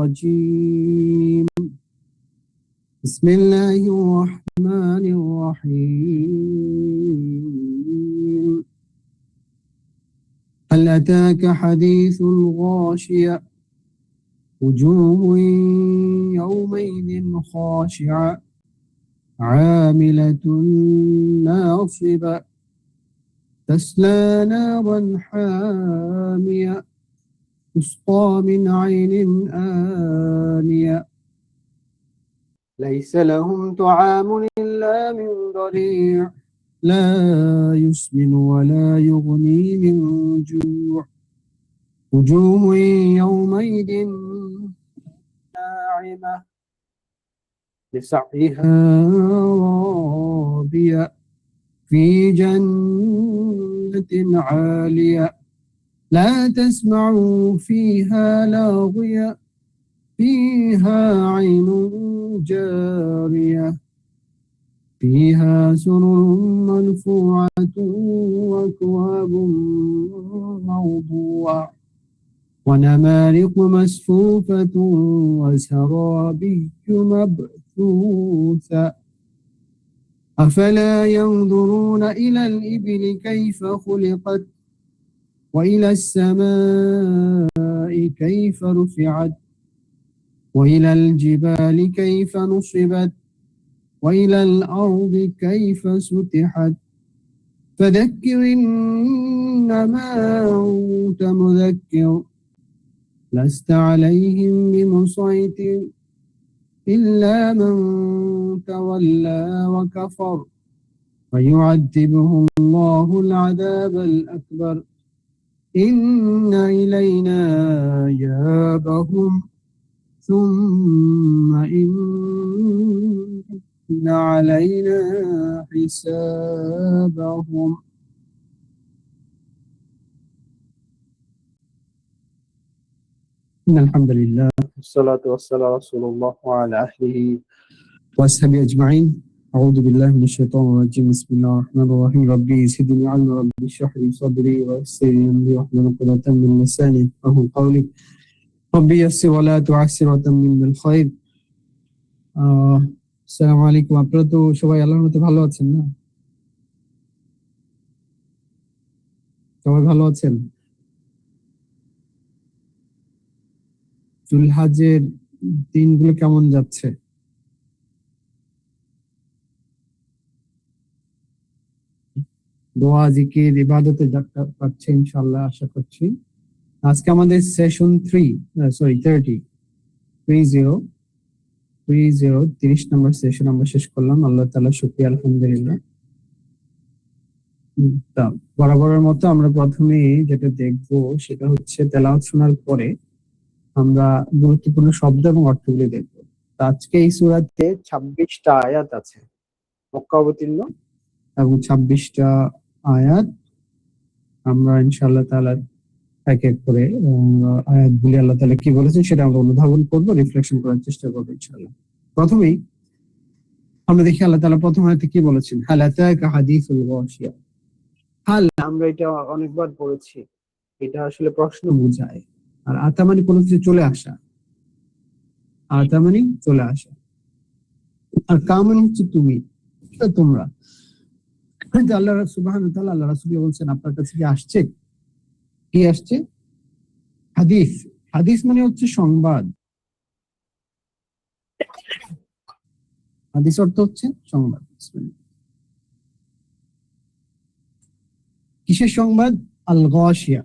الرجيم بسم الله الرحمن الرحيم هل أتاك حديث الغاشية وجوه يومئذ خاشعة عاملة ناصبة تسلى نارا حامية تسقى من عين آنية ليس لهم طعام إلا من ضريع لا يسمن ولا يغني من جوع وجوه يومئذ ناعمة لسعيها راضية في جنة عالية لا تسمع فيها لاغية فيها عين جارية فيها سرر مرفوعة وأكواب موضوعة ونمارق مصفوفة وزرابي مبثوثة أفلا ينظرون إلى الإبل كيف خلقت وإلى السماء كيف رفعت وإلى الجبال كيف نصبت وإلى الأرض كيف سطحت فذكر إنما أنت مذكر لست عليهم بمسيطر إلا من تولى وكفر ويعذبه الله العذاب الأكبر إن إلينا إيابهم ثم إن علينا حسابهم إن الحمد لله والصلاة والسلام على رسول الله وعلى أهله وأصحابه أجمعين أعوذ بالله من الشيطان الرجيم بسم الله الرحمن الرحيم ربي زدني علما ربي اشرح لي صدري ويسر لي أمري واحلل عقدة من لساني يفقهوا قولي ربي يسر ولا تعسر وتمم بالخير আসসালামু আলাইকুম। আপনারা তো সবাই আল্লাহর মতে ভালো আছেন না? সবাই ভালো আছেন? জুলহাজের দিনগুলো কেমন যাচ্ছে? দোয়া জিকির ইবাদতে যাত্রা পাচ্ছে ইনশাআল্লাহ আশা করছি। আজকে আমাদের সেশন 30 নম্বর সেশন আমরা শেষ করলাম। আল্লাহ তাআলা শুকরিয়া আলহামদুলিল্লাহ। বরাবরের মতো আমরা প্রথমে যেটা দেখবো সেটা হচ্ছে তেলাওয়াত শোনার পরে আমরা গুরুত্বপূর্ণ শব্দ এবং অর্থগুলি দেখব। আজকে এই সূরাতে 26টা আয়াত আছে মক্কা অবতীর্ণ এবং 26টা আয়াত আমরা ইনশাআল্লাহ তাআলা এক এক করে আয়াতগুলি আল্লাহ তাআলা কি বলেছেন সেটা আমরা অনুধাবন করব, রিফ্লেকশন করার চেষ্টা করব ইনশাআল্লাহ। প্রথমেই আমরা দেখি আল্লাহ তাআলা প্রথম আয়াতে কি বলেছেন, হাল আতাকা হাদিসুল গাশিয়া। হাল আমরা এটা অনেকবার পড়েছি, এটা আসলে প্রশ্ন বোঝায়। আর আতা মানে কোনো কিছু চলে আসা, আতা মানে চলে আসা, আর কা মানে হচ্ছে তুমি, তোমরা। আল্লাহ সুবহানাহু ওয়া তাআলা আল্লাহ রাসূল বলছেন আপনার কাছে কি আসছে? কি আসছে? হাদিস। হাদিস মানে হচ্ছে সংবাদ। হাদিস অর্থ হচ্ছে সংবাদ। কিসের সংবাদ? আল গাশিয়া।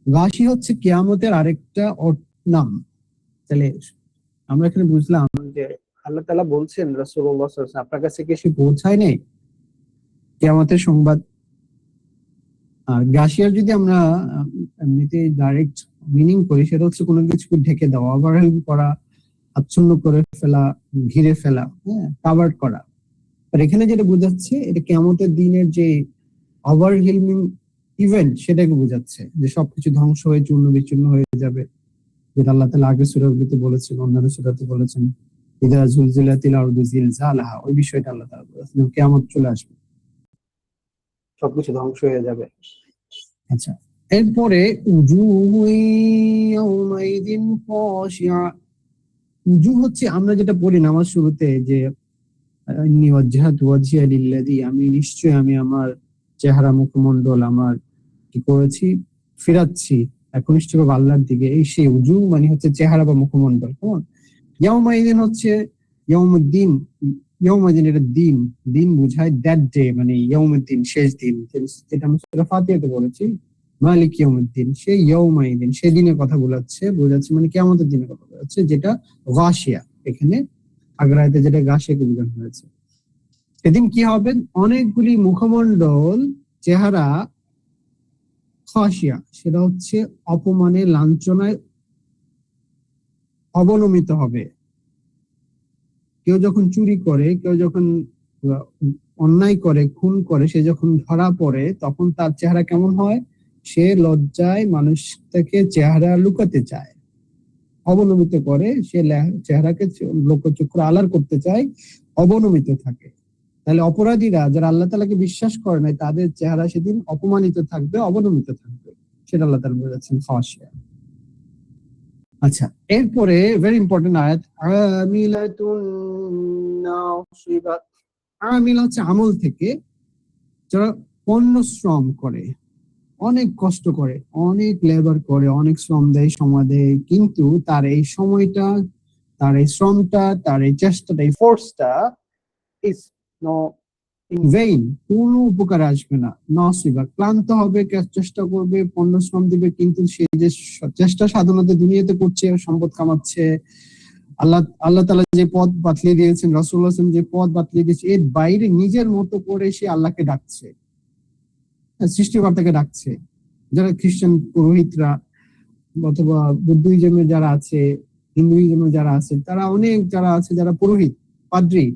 গাশি হচ্ছে কিয়ামতের আরেকটা নাম। তাহলে আমরা এখানে বুঝলাম যে আল্লাহ তাআলা বলছেন রাসূলুল্লাহ সাল্লাল্লাহু আলাইহি ওয়াসাল্লাম আপনার কাছে কি এসে পৌঁছায় নাই কিয়ামতের সংবাদ। আর গাশিয়ার যদি আমরা এমনিতে ডাইরেক্ট মিনিং করি সেটা হচ্ছে কোনো কিছুকে ঢেকে দেওয়া, ওভারহেলম করা, আচ্ছন্ন করে ফেলা, ঘিরে ফেলা, কাভার করা। আর এখানে যেটা বোঝাচ্ছে এটা কিয়ামতের দিনের যে ওভারহেলমিং ইভেন্ট সেটাকে বোঝাচ্ছে, যে সবকিছু ধ্বংস হয়ে চূর্ণ বিচূর্ণ হয়ে যাবে, যেটা আল্লাহ তাআলা আগের সূরাগুলোতে বলেছেন, অন্যান্য সূরাতে বলেছেন ইদা জুলজিলাতিল আরদু জিলজালাহা। ওই বিষয়টা আল্লাহ তাআলা বলেছেন কিয়ামত চলে আসবে, সবকিছু ধ্বংস হয়ে যাবে। আচ্ছা, এরপরে উজুহু ইয়াউমাইযিন খাশিআ। উজু হচ্ছে আমরা যেটা পড়ি নামাজ শুরুতে যে ইন্নী ওয়াজজাহতু ওয়াজহিয়া লিল্লাযী, আমি নিশ্চয় আমি আমার চেহারা মুখমণ্ডল আমার কি করেছি, ফিরাচ্ছি একনিষ্ঠভাবে আল্লাহর দিকে। এই সেই উজু মানে হচ্ছে চেহারা বা মুখমণ্ডল। কেমন? ইয়াউমাইদিন হচ্ছে ইয়াউমুদ্দিন। ইয়াউমাইদিন এটা দিন, দিন বুঝায় দ্যাট ডে, মানে ইয়াউমুদ্দিন শেষ দিন, যেটা আমরা সূরা ফাতিহাতে বলেছি মালিক ইয়াউমুদ্দিন, সেই ইয়াউমাইদিন সেই দিনের কথা বোঝাচ্ছে মানে কিয়ামতের দিনের কথা বোঝাচ্ছে, যেটা গাশিয়া, এখানে আগরাইতে যেটা গাশিয়াকে বোঝানো হয়েছে। সেদিন কি হবে? অনেকগুলি মুখমণ্ডল চেহারা খাশিয়া, সেটা হচ্ছে অপমানে লাঞ্ছনায় অবনমিত হবে। কেউ যখন চুরি করে, কেউ যখন অন্যায় করে, খুন করে, সে যখন ধরা পড়ে তখন তার চেহারা কেমন হয়? সে লজ্জায় মানুষ থেকে চেহারা লুকাতে চায়, অবনমিত করে, সে চেহারাকে লোকচক্ষু আড়াল করতে চায়, অবনমিত থাকে। তাহলে অপরাধীরা যারা আল্লাহ তাআলাকে বিশ্বাস করে নাই, তাদের চেহারা সেদিন অপমানিত থাকবে, অবনমিত থাকবে, সেটা আল্লাহ তাআলা বলেছেন খাশিয়া। আচ্ছা, এরপরে ভেরি ইম্পর্টেন্ট আয়াত, আমিলাতুন নাসিবা। আমিল হচ্ছে আমল থেকে, যারা পণ্য শ্রম করে, অনেক কষ্ট করে, অনেক লেবার করে, অনেক শ্রম দেয়, সময় দেয়, কিন্তু তার এই সময়টা, তার এই শ্রমটা, তার এই চেষ্টাটা, এই ফোর্সটা ইজ নো ইন ভেইন, কোনো উপকারে আসবে না। নসিবা, ক্লান্ত হবে, চেষ্টা করবে, পণ্য শ্রম দিবে, কিন্তু সে যে চেষ্টা সাধনাতে দুনিয়াতে করছে, সম্পদ কামাচ্ছে, আল্লাহ তাআলা যে পথ বাতলিয়ে দিয়েছেন, রাসূলুল্লাহ সাল্লাল্লাহু আলাইহি ওয়াসাল্লাম যে পথ বাতলিয়ে দিয়েছে, এর বাইরে নিজের মতো করে সে আল্লাহকে ডাকছে, সৃষ্টিকর্তাকে ডাকছে। যারা খ্রিস্টান পুরোহিতরা অথবা বুদ্ধিজমে যারা আছে, হিন্দুইজমে যারা আছে, তারা অনেক যারা আছে যারা পুরোহিত, পাদ্রী,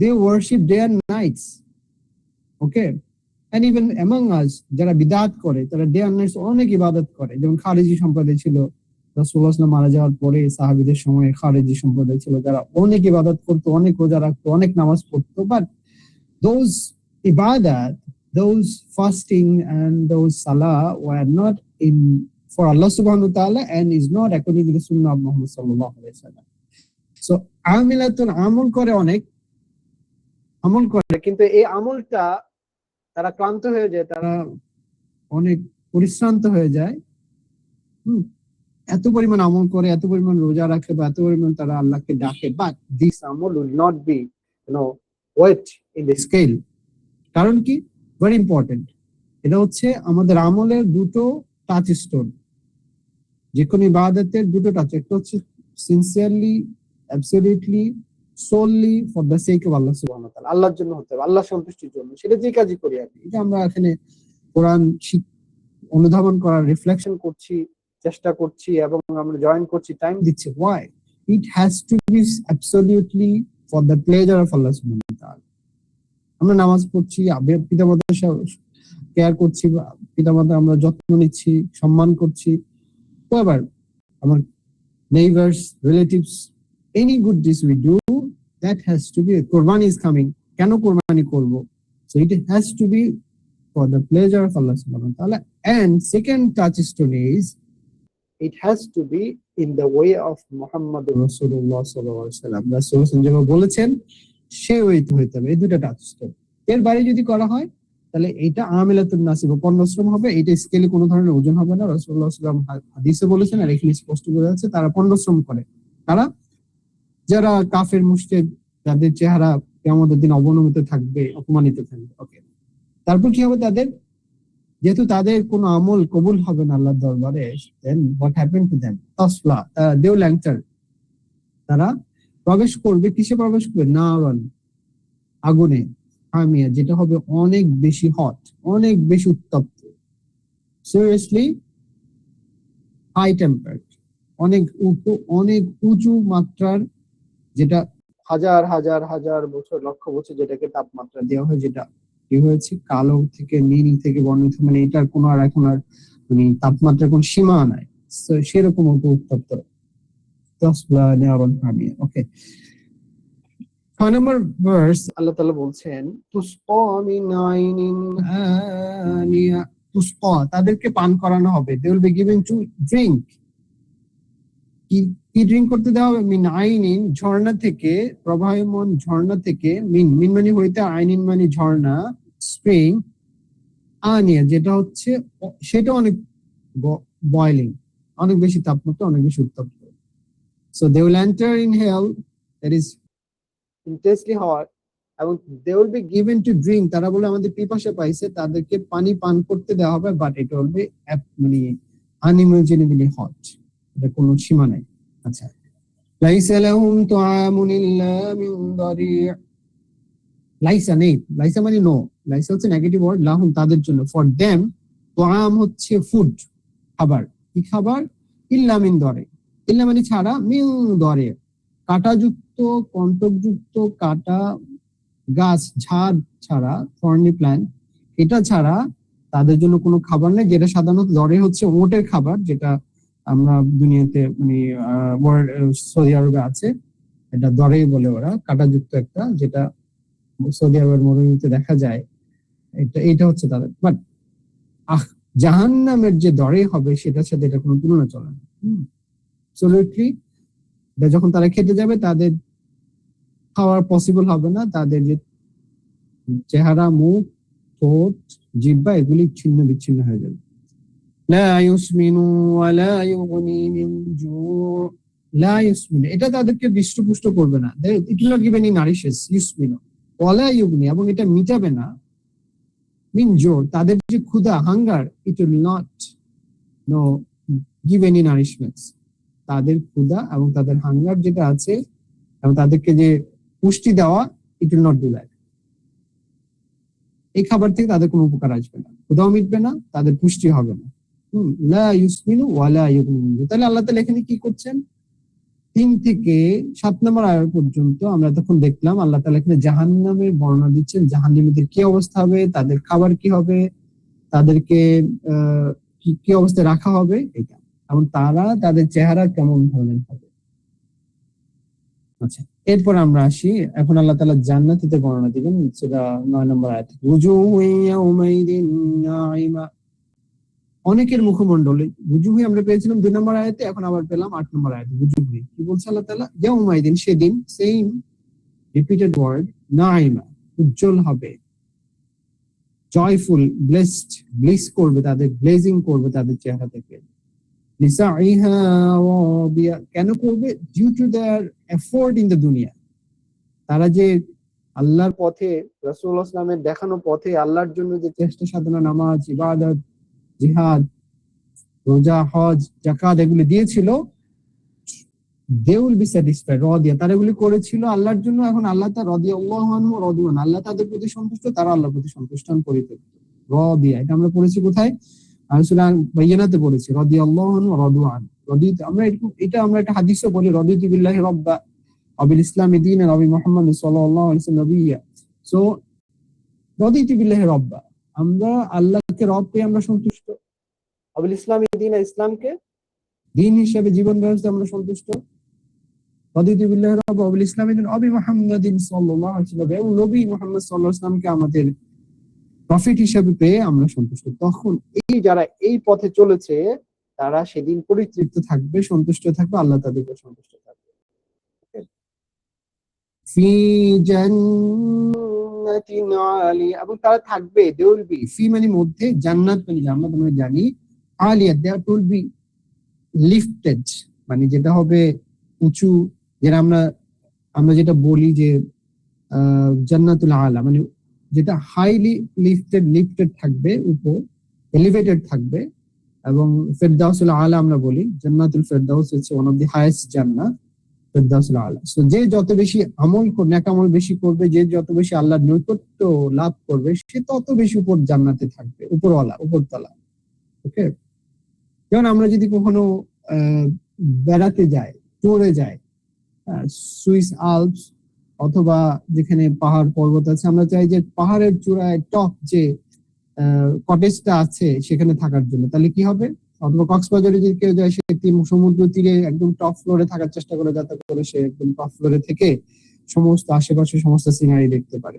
they worship day and nights, okay, and even among us যারা বিদআত করে, তারা ডে এন্ড নাইটস অনেক ইবাদত করে। যেমন খারেজি সম্প্রদায় ছিল, রাসূলুল্লাহ সাল্লাল্লাহু আলাইহি ওয়াসাল্লাম মারা যাওয়ার পরে সাহাবীদের সময় খারেজি সম্প্রদায় ছিল, যারা অনেক ইবাদত করতো, অনেক রোজা রাখতো, অনেক নামাজ পড়তো, but those ibadat, those fasting and those salah were not in for Allah subhanahu wa ta'ala and is not according to the sunnah of Muhammad sallallahu alaihi wasallam. So আমিলাতুন, আমল করে, অনেক আমল করে, কিন্তু এই আমলটা তারা ক্লান্ত হয়ে যায়, তারা অনেক পরিশ্রান্ত হয়ে যায়। এত পরিমাণ আমল করে, এত পরিমাণ রোজা রাখে, বা এত পরিমাণ তারা আল্লাহকে ডাকে, বাট দিস আমল will not be weight in the scale. কারণ কি? Very important. এটা হচ্ছে আমাদের আমলের দুটো টাচ স্টোন, যে কোনো ইবাদতের দুটো টাচ। একটা হচ্ছে sincerely, absolutely, solely for the sake of Allah সুবহানাহু ওয়া তাআলা, আল্লাহর জন্য হতে হবে, আল্লাহ সন্তুষ্টির জন্য, সেটা যে কাজই করি আর কি। এটা আমরা এখানে কোরআন অনুধাবন করার, রিফ্লেকশন করছি, চেষ্টা করছি, এবং আমরা জয়েন করছি, টাইম দিচ্ছি। Why? It has to be absolutely for the pleasure of Allah সুবহানাহু ওয়া তাআলা। আমরা নামাজ পড়ছি, পিতামাতার কেয়ার করছি, পিতামাতা আমরা যত্ন নিচ্ছি, সম্মান করছি, whoever, our neighbors, relatives, any good deeds we do, that has to be, Qurbani is coming, কেন কোরবানি করব? So it has to be for the pleasure of Allah subhanahu wa ta'ala. And second touchstone is, it has to be in the way of Muhammad Rasulullah sallallahu alaihi wasallam. রাসূলুল্লাহ যেভাবে বলেছেন সেই ওয়েতে হইতে হবে। এই দুটো টাচস্টোন। এর বাইরে যদি করা হয় তাহলে এটা আমিলাতুন নাসিবা, পণ্যশ্রম হবে। এটা স্কেলে কোনো ধরনের ওজন হবে না। রাসূলুল্লাহ সাল্লাল্লাহু আলাইহি ওয়াসাল্লাম হাদিসে বলেছেন, আর এখানে স্পষ্ট বোঝা যাচ্ছে তারা পণ্যশ্রম করে। তারা যারা কাফের মুশরিক, যাদের চেহারা কিয়ামতের দিন অবনমিত থাকবে, অপমানিত থাকবে। ওকে, তারপর কি হবে তাদের? যেহেতু তাদের কোনো আমল কবুল হবে না আল্লাহর দরবারে, then what happen to them? তাসলা, দে উইল এন্টার, তারা প্রবেশ করবে। কিসে প্রবেশ করবে? নারান, আগুনে, হামিয়া, যেটা হবে অনেক বেশি হট, অনেক বেশি উত্তপ্ত, সিরিয়াসলি হাই টেম্পারেট, অনেক উঁচু মাত্রার, যেটা হাজার হাজার হাজার বছর, লক্ষ বছর যেটাকে তাপমাত্রা দেওয়া হয়, যেটা কি হয়েছে কালো থেকে নীল থেকে বর্ণিত, মানে এটার কোনো আর এখন আর মানে তাপমাত্রার কোনো সীমা নাই, সেরকম উত্তপ্ত। ওকে, 6 নম্বর ভার্স, আল্লাহ তাআলা বলছেন তুসকা মিন আইনিন আনিয়া, তুসকা, তাদেরকে পান করানো হবে। They will be given to drink. কি ড্রিঙ্ক করতে দেওয়া হবে? মিন আইনিন, ঝর্ণা থেকে, প্রবাহমান ঝর্ণা থেকে। মিন মিন মানে হইতে, আইনিন মানে ঝর্ণা, স্প্রিং। আনিয়া যেটা হচ্ছে সেটা অনেক বয়লিং, অনেক বেশি তাপমাত্রা, অনেক বেশি উত্তপ্ত। So they will enter in hell, that is intensely hot, এবং they will be given to drink, তারা বলে আমাদের পিপাসা পাইছে, তাদেরকে পানি পান করতে দেওয়া হবে, বাট ইট উইল বি মানে আনইমাজিনেবলি হট, এটা কোনো সীমা নাই। আচ্ছা, লাইসা লাহুম তুআমুন ইল্লা মিন দারি', লাইসা নেই, লাইসা মানে নো, লাইসা হচ্ছে নেগেটিভ ওয়ার্ড, লাহুম তাদের জন্য, ফর দেম, তুআম হচ্ছে ফুড, খাবার। কি খাবার? ইল্লা মিন দারি', ইল্লা মানে ছাড়া, মিন দারি', কাঁটাযুক্ত, কন্টকযুক্ত কাটা গাছ, ঝাড় ছাড়া, থর্নি প্ল্যান্ট, এটা ছাড়া তাদের জন্য কোনো খাবার নেই, যেটা সাধারণত দরে হচ্ছে ওটের খাবার, যেটা আমরা দুনিয়াতে মানে সৌদি আরবে আছে, এটা দরেই বলে ওরা, কাঁটাযুক্ত একটা, যেটা সৌদি আরবের মরুভূমিতে দেখা যায়, এটা হচ্ছে তাদের। বাট জাহান্নামের যে দরে হবে সেটার সাথে এটা কোনো তুলনা চলে না। অ্যাবসলিউটলি, যখন তারা খেতে যাবে তাদের খাওয়ার পসিবল হবে না, তাদের যে চেহারা, মুখ, ঠোঁট, জিহ্বা এগুলি ছিন্ন বিচ্ছিন্ন হয়ে যাবে। লা ইউসমিনু ওয়া লা ইউগনি মিন জু', লা ইউসমিনু এটা তাদেরকে হৃষ্টপুষ্ট করবে না, it will not give any nourishes, ইউসমিনু, ওয়া লা ইউগনি এবং এটা মিটাবে না, মিন জু', তাদের যে ক্ষুধা, hunger, it will not no give any nourishments, তাদের ক্ষুধা এবং তাদের হাঙ্গার যেটা আছে এবং তাদেরকে যে পুষ্টি দেওয়া, ইট উইল নট ডু দ্যাট। এই খাবার থেকে তাদের কোনো উপকার আসবে না, ক্ষুধাও মিটবে না, তাদের পুষ্টি হবে না। লা ইউসমিনু ওয়া লা ইউগনি মিন জু'। তাহলে আল্লাহ তাআলা এখানে কি করছেন? 3 থেকে 7 নম্বর আয়াত পর্যন্ত আমরা তখন দেখলাম আল্লাহ তাআলা এখানে জাহান্নামের বর্ণনা দিচ্ছেন, জাহান্নামীদের কি অবস্থা হবে, তাদের খাবার কি হবে, তাদেরকে কি অবস্থায় রাখা হবে, এটা, এবং তারা তাদের চেহারা কেমন ধরনের হবে। আচ্ছা, এরপর আমরা আসি, এখন আল্লাহ তাআলা জান্নাতীদের বর্ণনা দিবেন, সেটা 9 নম্বর আয়াত। ওয়াজুহু ইয়াউমাইদিন নাঈমা, অনেকের মুখমণ্ডলে, বুজুহি আমরা পেয়েছিলাম 2 নম্বর আয়াতে, এখন আবার পেলাম 8 নম্বর আয়াতে বুজুহি। কি বলছে আল্লাহ তাআলা? ইয়াউমাইদিন, সেদিন, সেম রিপিটেড ওয়ার্ড, নাঈমা, উজ্জ্বল হবে, জয়ফুল, ব্লেসড, ব্লিস করবে তাদের, ব্লেজিং করবে তাদের চেহারা থেকে। লিসাইহা রাদিয়া, কেন করবে? Due to their effort in the দুনিয়া, তারা যে আল্লাহর পথে, রাসূলুল্লাহ সাল্লাল্লাহু আলাইহি ওয়াসাল্লামের দেখানো পথে আল্লাহর জন্য যে চেষ্টা সাধনা, নামাজ, ইবাদত, জিহাদ, রোজা, হজ, যাকাত এগুলি দিয়েছিল, দে উইল বি স্যাটিসফাইড, রাদিয়া, তারা এগুলি করেছিল আল্লাহর জন্য, এখন আল্লাহ তাআলা রাদিয়াল্লাহু আনহু রাদিয়ান, আল্লাহ তাদের প্রতি সন্তুষ্ট, তারা আল্লাহর প্রতি সন্তুষ্ট, পরিতৃপ্ত। রাদিয়া, এটা আমরা পড়েছি কোথায়? সূরা বাইয়িনাতে পড়েছি, রাদিয়াল্লাহু আনহু রাদিয়ান, রাদিত, আমরা এটা আমরা একটা হাদিসও বলি, রাদিতু বিল্লাহি রাব্বা ওয়া বিল ইসলামি দীনান ওয়া বি মুহাম্মাদিন সাল্লাল্লাহু আলাইহি ওয়াসাল্লাম নবিয়্যা। সো রাদিতু বিল্লাহি রাব্বা, আমরা আল্লাহকে রব পেয়ে আমরা সন্তুষ্ট, ওয়া বিল ইসলামি দীন, ইসলামকে দিন হিসেবে জীবন ব্যবস্থা আমরা সন্তুষ্ট, রাদিতু বিল্লাহি রাব্বা ওয়া বিল ইসলামি দীন ওয়া বি মুহাম্মাদিন সাল্লাল্লাহু আলাইহি ওয়াসাল্লাম, এবং নবী মুহাম্মদ সাল্লাল্লাহু আলাইহি ওয়াসাল্লামকে আমাদের প্রফিট হিসেবে পেয়ে আমরা সন্তুষ্ট। তখন এই যারা এই পথে চলেছে তারা সেদিন পরিতৃপ্ত থাকবে, সন্তুষ্ট থাকবে, আল্লাহ তাদেরকে সন্তুষ্ট থাকবে। ফি জান্নাতিন আলিয়া, এবং তারা থাকবে, দে উইল বি, ফি মানে মধ্যে, জান্নাত মানে জান্নাত আমরা জানি, আলিয়া দে উইল বি লিফটেড, মানে যেটা হবে উঁচু, যেটা আমরা যেটা বলি যে জান্নাতুল আলা, মানে যেটা হাইলি লিফটেড থাকবে, উপর এলিভেটেড থাকবে, এবং ফেরদাউসুল আলা আমরা বলি, জান্নাতুল ফেরদাউস হচ্ছে ওয়ান অফ দি হাইয়েস্ট জান্নাত, ফেরদাউসুল আলা। সো যে যত বেশি আমল করবে, নেক আমল বেশি করবে, যে যত বেশি আল্লাহর নৈকট্য লাভ করবে, সে তত বেশি উপর জান্নাতে থাকবে, উপরওয়ালা, উপরতলা। ওকে, যেমন আমরা যদি কখনো বেড়াতে যাই, ট্যুরে যাই, সুইস আল্পস অথবা যেখানে পাহাড় পর্বত আছে, আমরা চাই যে পাহাড়ের চূড়ায় টপ যে কটেজটা আছে সেখানে থাকার জন্য, তাহলে কি হবে? অথবা কক্সবাজারে যদি কেউ যায়, সে সমুদ্র তীরে একদম টপ ফ্লোরে থাকার চেষ্টা করে, যাতে করে সে একদম টপ ফ্লোরে থেকে সমস্ত আশেপাশে সমস্ত সিনারি দেখতে পারে,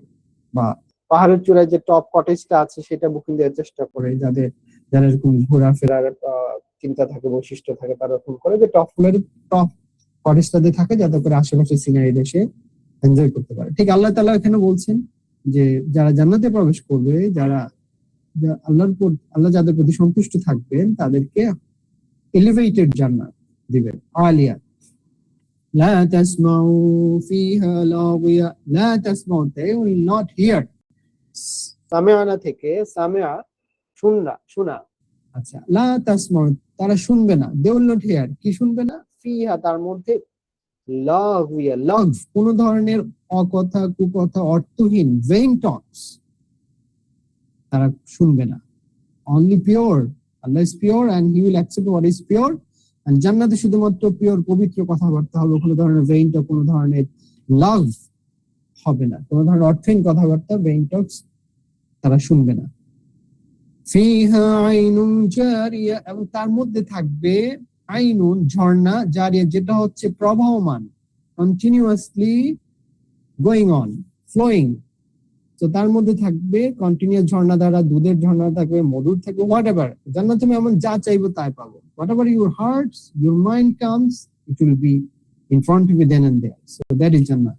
বা পাহাড়ের চূড়ায় যে টপ কটেজটা আছে সেটা বুকিং দেওয়ার চেষ্টা করে, যাদের যারা এরকম ঘোরাফেরার চিন্তা থাকে, বৈশিষ্ট্য থাকে, তারা এরকম করে যে টপ কটেজটাতে থাকে, যাতে করে আশেপাশে সিনারি দেশে এনজয় করতে পারে। ঠিক আল্লাহ তাআলা এখানে বলছেন যে যারা জান্নাতে প্রবেশ করবে, আল্লাহ যাদের প্রতি সন্তুষ্ট থাকবেন, তাদেরকে এলিভেটেড জান্নাত দিবেন, আলিয়া। লা তাসমাউ ফিহা লাগিয়া, লা তাসমাউ, they will not hear। সামিআনা থেকে সামিআ, শোনা। আচ্ছা, লা তাসমাউ, তারা শুনবে না, they will not hear, কি শুনবে না? ফিহা, তার মধ্যে, লাগিয়া, লাগভ, কোন ধরনের অকথা, কুকথা, অর্থহীন ভেইন টকস তারা শুনবে না। Only pure, Allah is pure and he will accept what is pure. And জান্নাতে শুধুমাত্র পিওর, পবিত্র কথাবার্তা হবে, কোনো ধরনের ভেইন টক, কোনো ধরনের লাভ হবে না, কোনো ধরনের অর্থহীন কথাবার্তা, ভেইন টকস তারা শুনবে না। ফিহা আইনুন জারিয়া, এবং তার মধ্যে থাকবে আইনুন, ঝর্ণা, জারিয়া, যেটা হচ্ছে প্রবাহমান, কন্টিনিউয়াসলি গোয়িং অন, ফ্লোয়িং। তো তার মধ্যে থাকবে কন্টিনিউয়াস ঝর্ণা দ্বারা, দুধের ঝর্ণা থাকবে, মধুর থাকবে, হোয়াট এভার। জান্নাত তুমি এমন যা চাইবো তাই পাবো। Whatever your hearts, your mind comes, it will be in front of you then and there. So that is jannat.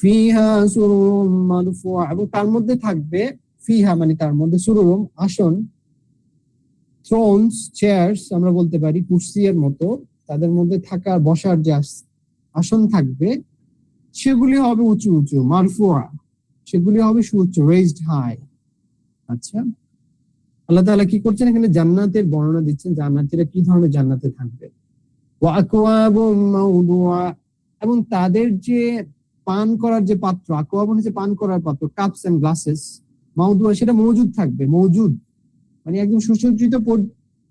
ফিহা সুরুরুম মারফুআ, এবং তার মধ্যে থাকবে, ফিহা মানে তার মধ্যে, সুরুরুম আসন, থ্রোনস, চেয়ারস আমরা বলতে পারি, কুরসি এর মতো, তাদের মধ্যে থাকার বসার যে আসন থাকবে, সেগুলি হবে উঁচু উঁচু, মারফুআ, সেগুলি হবে সুউচ্চ, রেজড হাই। আচ্ছা, আল্লাহ তাআলা কি করছেন এখানে? জান্নাতের বর্ণনা দিচ্ছেন, জান্নাতীরা কি ধরনের জান্নাতে থাকবে। ওয়া আকওয়াবুম মাওদুআ, এবং তাদের যে পান করার যে পাত্র, আকওয়াব হচ্ছে পান করার পাত্র, কাপস এন্ড গ্লাসেস, মাওদুআ সেটা মজুদ থাকবে, মজুদ মানে একদম সুসজ্জিত,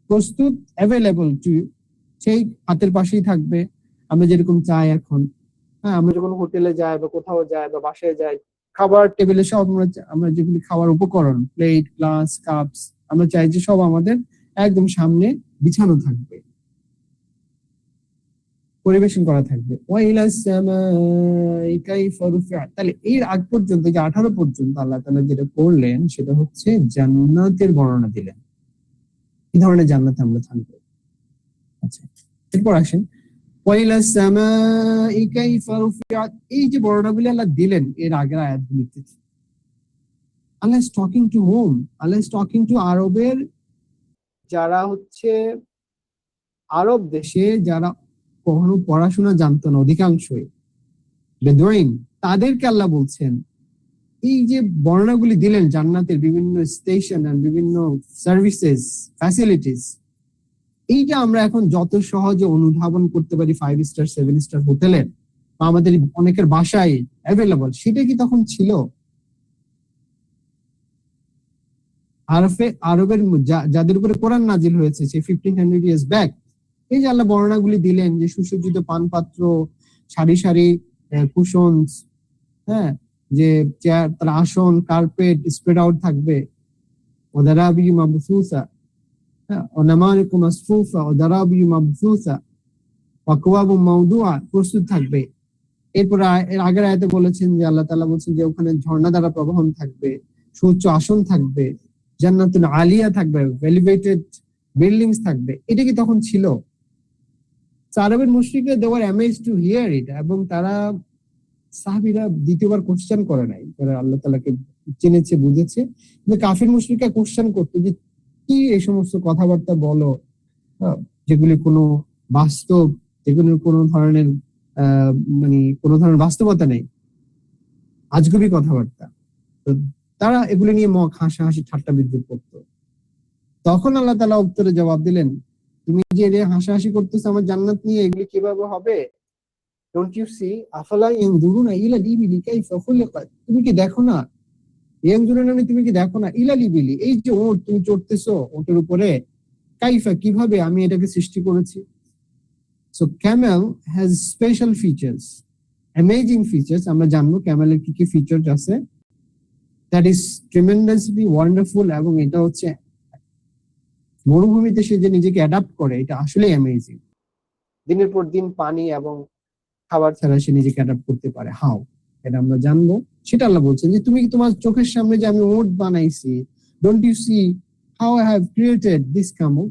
প্রস্তুত, অ্যাভেলেবল টু ইউ, সেই হাতের পাশেই থাকবে। আমরা যেরকম চাই এখন, হ্যাঁ, আমরা যখন হোটেলে যাই বা কোথাও যাই বা বাসায় যাই, খাবার টেবিলে সব আমরা যেগুলি খাওয়ার উপকরণ, প্লেট, গ্লাস, কাপস, আমরা চাই যে সব আমাদের একদম সামনে বিছানো থাকবে, পরিবেশন করা থাকবে। তাহলে এর আগ পর্যন্ত, যে 18 পর্যন্ত আল্লাহ তাআলা যেটা করলেন, সেটা হচ্ছে জান্নাতের বর্ণনা দিলেন, কি ধরনের জান্নাতে আমরা থাকবো। আচ্ছা, এরপর আসেন, এই যে বর্ণনাগুলি আল্লাহ দিলেন এর আগের আয়াতগুলিতে, Allah is talking to whom? Allah is talking to আরবের, যারা হচ্ছে আরব দেশে, যারা কখনো পড়াশোনা জানতো না, অধিকাংশই বেদুইন, তাদেরকে আল্লাহ বলছেন, এই যে বর্ণনাগুলি দিলেন জান্নাতের বিভিন্ন স্টেশন আর বিভিন্ন সার্ভিসেস, ফ্যাসিলিটিস, এইটা আমরা এখন যত সহজে অনুধাবন করতে পারি 5 স্টার 7 স্টার হোটেলের, বা আমাদের অনেকের বাসায় অ্যাভেলেবল, সেটা কি তখন ছিল? আরবের যাদের উপরে কোরআন নাজিল হয়েছে সেই 1500 ইয়ার্স ব্যাক, এই যে আল্লাহ বর্ণনাগুলি দিলেন, যে সুসজ্জিত পানপাত্র, সারি সারি কুশনস, হ্যাঁ, যে চেয়ার, তার আসন, কার্পেট স্প্রেড আউট থাকবে, ওদারাবি মাবসুসা, হ্যাঁ, ওনামারিকু মাসফুফা, ওদারাবি মাবসুসা, ওয়াকওয়াবু মাওদুআ, প্রস্তুত থাকবে। এরপর এর আগের আয়াতে বলেছেন যে আল্লাহ তাআলা বলছেন যে ওখানে ঝর্ণা দ্বারা প্রবাহন থাকবে, সুউচ্চ আসন থাকবে, জান্নাতুল আলিয়া থাকবে, এলিভেটেড বিল্ডিংস থাকবে। এটা কি তখন ছিল? আরবের মুশরিকরা they were amazed to hear it, এবং তারা, সাহাবীরা দ্বিতীয়বার কোশ্চেন করে নাই, তারা আল্লাহ তাআলাকে চিনেছে, বুঝেছে। যে কাফির মুশরিকরা কোশ্চেন করতো যে কি এই সমস্ত কথাবার্তা বলো, যেগুলি কোনো বাস্তব, যেগুলোর কোনো ধরনের মানে কোনো ধরনের বাস্তবতা নেই, আজগুবি কথাবার্তা। তো তারা এগুলি নিয়ে হাসাহাসি, ঠাট্টা বিদ্রুপ করতো। তখন আল্লাহ তাআলা উত্তরে জবাব দিলেন, তুমি যে হাসাহাসি করতেছো আমার জান্নাত নিয়ে, এগুলি কিভাবে হবে? ডোন্ট ইউ সি আফালা ইয়ানজুরুনা ইলাল ইবিলি কাইফা খুলিকাত, তুমি কি দেখো না? ইয়ানজুরুনা মানে তুমি কি দেখো না? ইলাল ইবিলি, এই যে ওট তুমি চড়তেছো, ওটের উপরে, কাইফা কিভাবে আমি এটাকে সৃষ্টি করেছি। So Camel has special features, amazing features. আমরা জানবো ক্যামেলের কি কি ফিচার্স আছে, দ্যাট ইজ ট্রিমেন্ডাসলি ওয়ান্ডারফুল। এবং এটা হচ্ছে মরুভূমিতে সে যে নিজেকে অ্যাডাপ্ট করে, এটা আসলে অ্যামেজিং। দিনের পর দিন পানি এবং খাবার ছাড়া সে নিজেকে অ্যাডাপ্ট করতে পারে। হাউ, এটা আমরা জানবো। সেটা আল্লাহ বলছেন যে তুমি কি তোমার চোখের সামনে যে আমি ওট বানাইছি, don't you see how I have created this camel.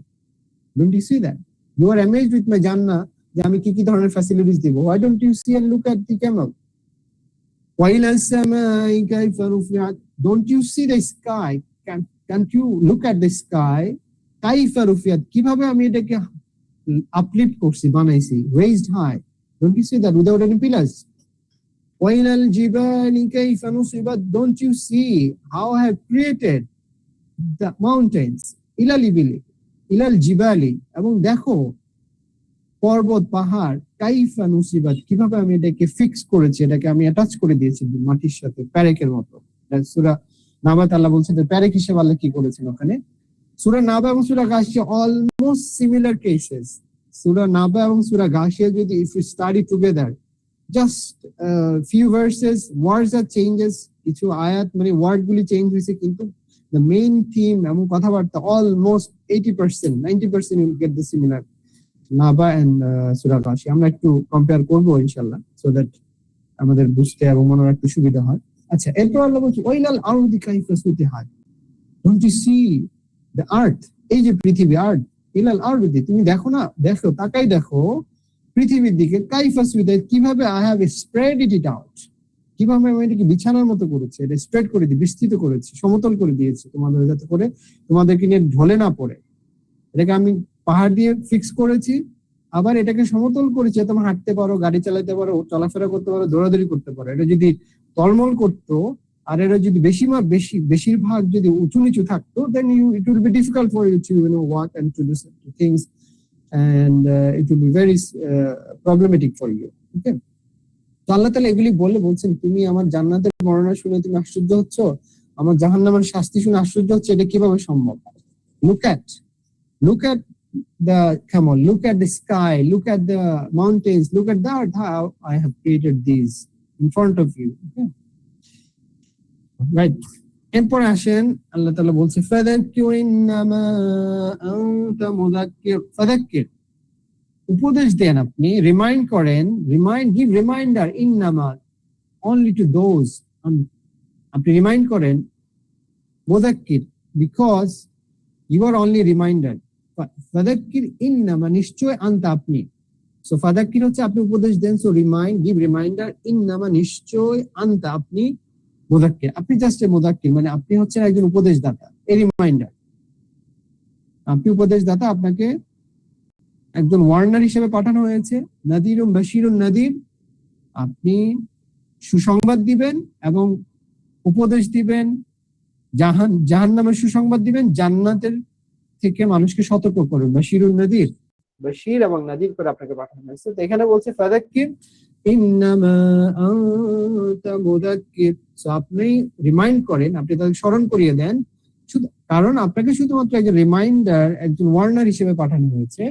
Don't you see that? You are amazed with my Jannah যে আমি কি কি ধরনের ফ্যাসিলিটিস দিব. Why don't you see and look at the camel? وإلى السماء كيف رفعت. Don't you see the sky? Can't you look at the sky? كيف رفعت. কিভাবে আমি এটাকে uplift করছি, বানাইছি, raised high. Don't you see that without any pillars? وإلى الجبال كيف نصبت. Don't you see how I have created the mountains? إلى الجبال إلى الجبال. এবং দেখো পর্বত পাহাড় কাইফা নুসিবাত, কিভাবে আমি এটাকে ফিক্স করেছি, এটাকে আমি অ্যাটাচ করে দিয়েছি মাটির সাথে প্যারেকের মতো. সূরা নাবাত আল্লাহ বলছেন যে প্যারেক হিসেবে আল্লাহ কি করেছেন ওখানে. সূরা নাবা এবং সূরা গাশিয়া অলমোস্ট সিমিলার কেসেস. সূরা নাবা এবং সূরা গাশিয়া যদি if you study together, just few verses, words আর চেঞ্জেস, কিছু আয়াত মানে ওয়ার্ড গুলি চেঞ্জ হয়েছে, কিন্তু the main theme এবং কথাবার্তা almost 80%, 90% you will get the similar নাবা এন্ড সূরা গাশিয়া. আমরা একটু কম্পেয়ার করব ইনশাআল্লাহ, সো দ্যাট আমাদের বুঝতে এবং মনে রাখতে সুবিধা হয়. আচ্ছা, এরপর আল্লাহ বলছে ওয়াইলাল আরদি কাইফা সুতিহাত. Don't you see the earth, এই যে পৃথিবী, আর্থ ইলাল আরদি, তুমি দেখো না, দেখো, তাকাই দেখো পৃথিবীর দিকে, কাইফা সুতিহাত, কিভাবে I have spread it out, কিভাবে আমি এটাকে বিছানার মতো করেছি, এটা স্প্রেড করে দিই, বিস্তৃত করেছি, সমতল করে দিয়েছি তোমাদের, যাতে করে তোমাদেরকে নিয়ে ঢলে না পড়ে. এটাকে আমি পাহাড় দিয়ে ফিক্স করেছি, আবার এটাকে সমতল করেছি, তোমরা হাঁটতে পারো, গাড়ি চালাতে পারো, চলাফেরা করতে পারো, দৌড়াদৌড়ি করতে পারো. এটা যদি তলমল করতো আর এটা যদি বেশিরভাগ যদি উঁচু নিচু থাকতো, then it will be difficult for you to walk and to do certain things, and it will be very problematic for you. Okay, তো আল্লাহ তাআলা এগুলি বলছেন তুমি আমার জান্নাতের বর্ণনা শুনে তুমি আশ্চর্য হচ্ছ, আমার জাহান্নামের শাস্তি শুনে আশ্চর্য হচ্ছে, এটা কিভাবে সম্ভব? Look at the camel, look at the sky, look at the mountains, look at that, how I have created these in front of you. Okay? Right. এরপর আসেন আল্লাহ তাআলা বলছে ফাযাক্কির ইন্নামা আনতা মুযাক্কির, ফাযাক্কির, উপদেশ দেন আপনি, রিমাইন্ড করেন, give reminder, ইন্নামা only to those, আপনি রিমাইন্ড করেন, মুযাক্কির because you are only reminded. ফাযাক্কির ইন্নামা, নিশ্চয়, আনতা, আপনি. সো ফাযাক্কির হচ্ছে আপনি উপদেশ দেন, সো রিমাইন্ড, গিভ রিমাইন্ডার, ইন্নামা, নিশ্চয়, আনতা, আপনি, মুযাক্কির, আপনি জাস্ট এ মুযাক্কির, মানে আপনি হচ্ছেন একজন উপদেশদাতা, এ রিমাইন্ডার, আপনি উপদেশদাতা, আপনাকে একজন ওয়ার্নার হিসেবে পাঠানো হয়েছে, নাদিরুম বাশিরুন নাদির, আপনি সুসংবাদ দিবেন এবং উপদেশ দিবেন, জাহান্নামের সুসংবাদ দিবেন, জান্নাতের থেকে মানুষকে সতর্ক করবেন, বাশিরুন নাদির, বাশির এবং নাদির করে আপনাকে পাঠানো হয়েছে. তো এখানে বলছে ফাযাক্কির ইন্নামা আনতা মুযাক্কির, সো আপনি রিমাইন্ড করেন, আপনি তাদের স্মরণ করিয়ে দেন, কারণ আপনাকে শুধুমাত্র একজন রিমাইন্ডার, একজন ওয়ার্নার হিসেবে পাঠানো হয়েছে.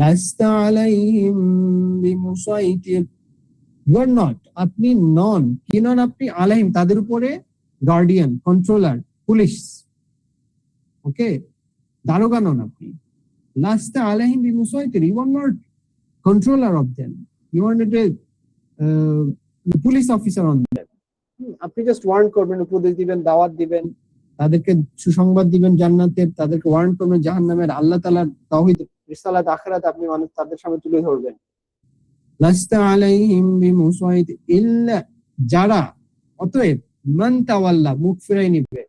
লাস্তা আলাইহিম বিমুসাইতির, ইউ আর নট, আপনি নন, কি নন আপনি, আলাইহিম, তাদের উপরে গার্ডিয়ান, কন্ট্রোলার, পুলিশ, ওকে, দারোগা নন আপনি. লাস্তা আলাইহিম বিমুসাইতির, you are not controller of them, you are not a police officer on them. আপনি জাস্ট ওয়ার্ন করবেন, উপদেশ দিবেন, দাওয়াত দিবেন, তাদেরকে সুসংবাদ দিবেন জান্নাতের, তাদেরকে ওয়ার্ন করবেন জাহান্নামের, আল্লাহ তাআলার তাওহীদ, রিসালাত, আখিরাত আপনি মানুষ তাদের সামনে তুলে ধরবেন. লাস্তা আলাইহিম বিমুসাইতির ইল্লা, যারা, অতএব, মান তাওয়াল্লা, মুখ ফিরিয়ে নিবে,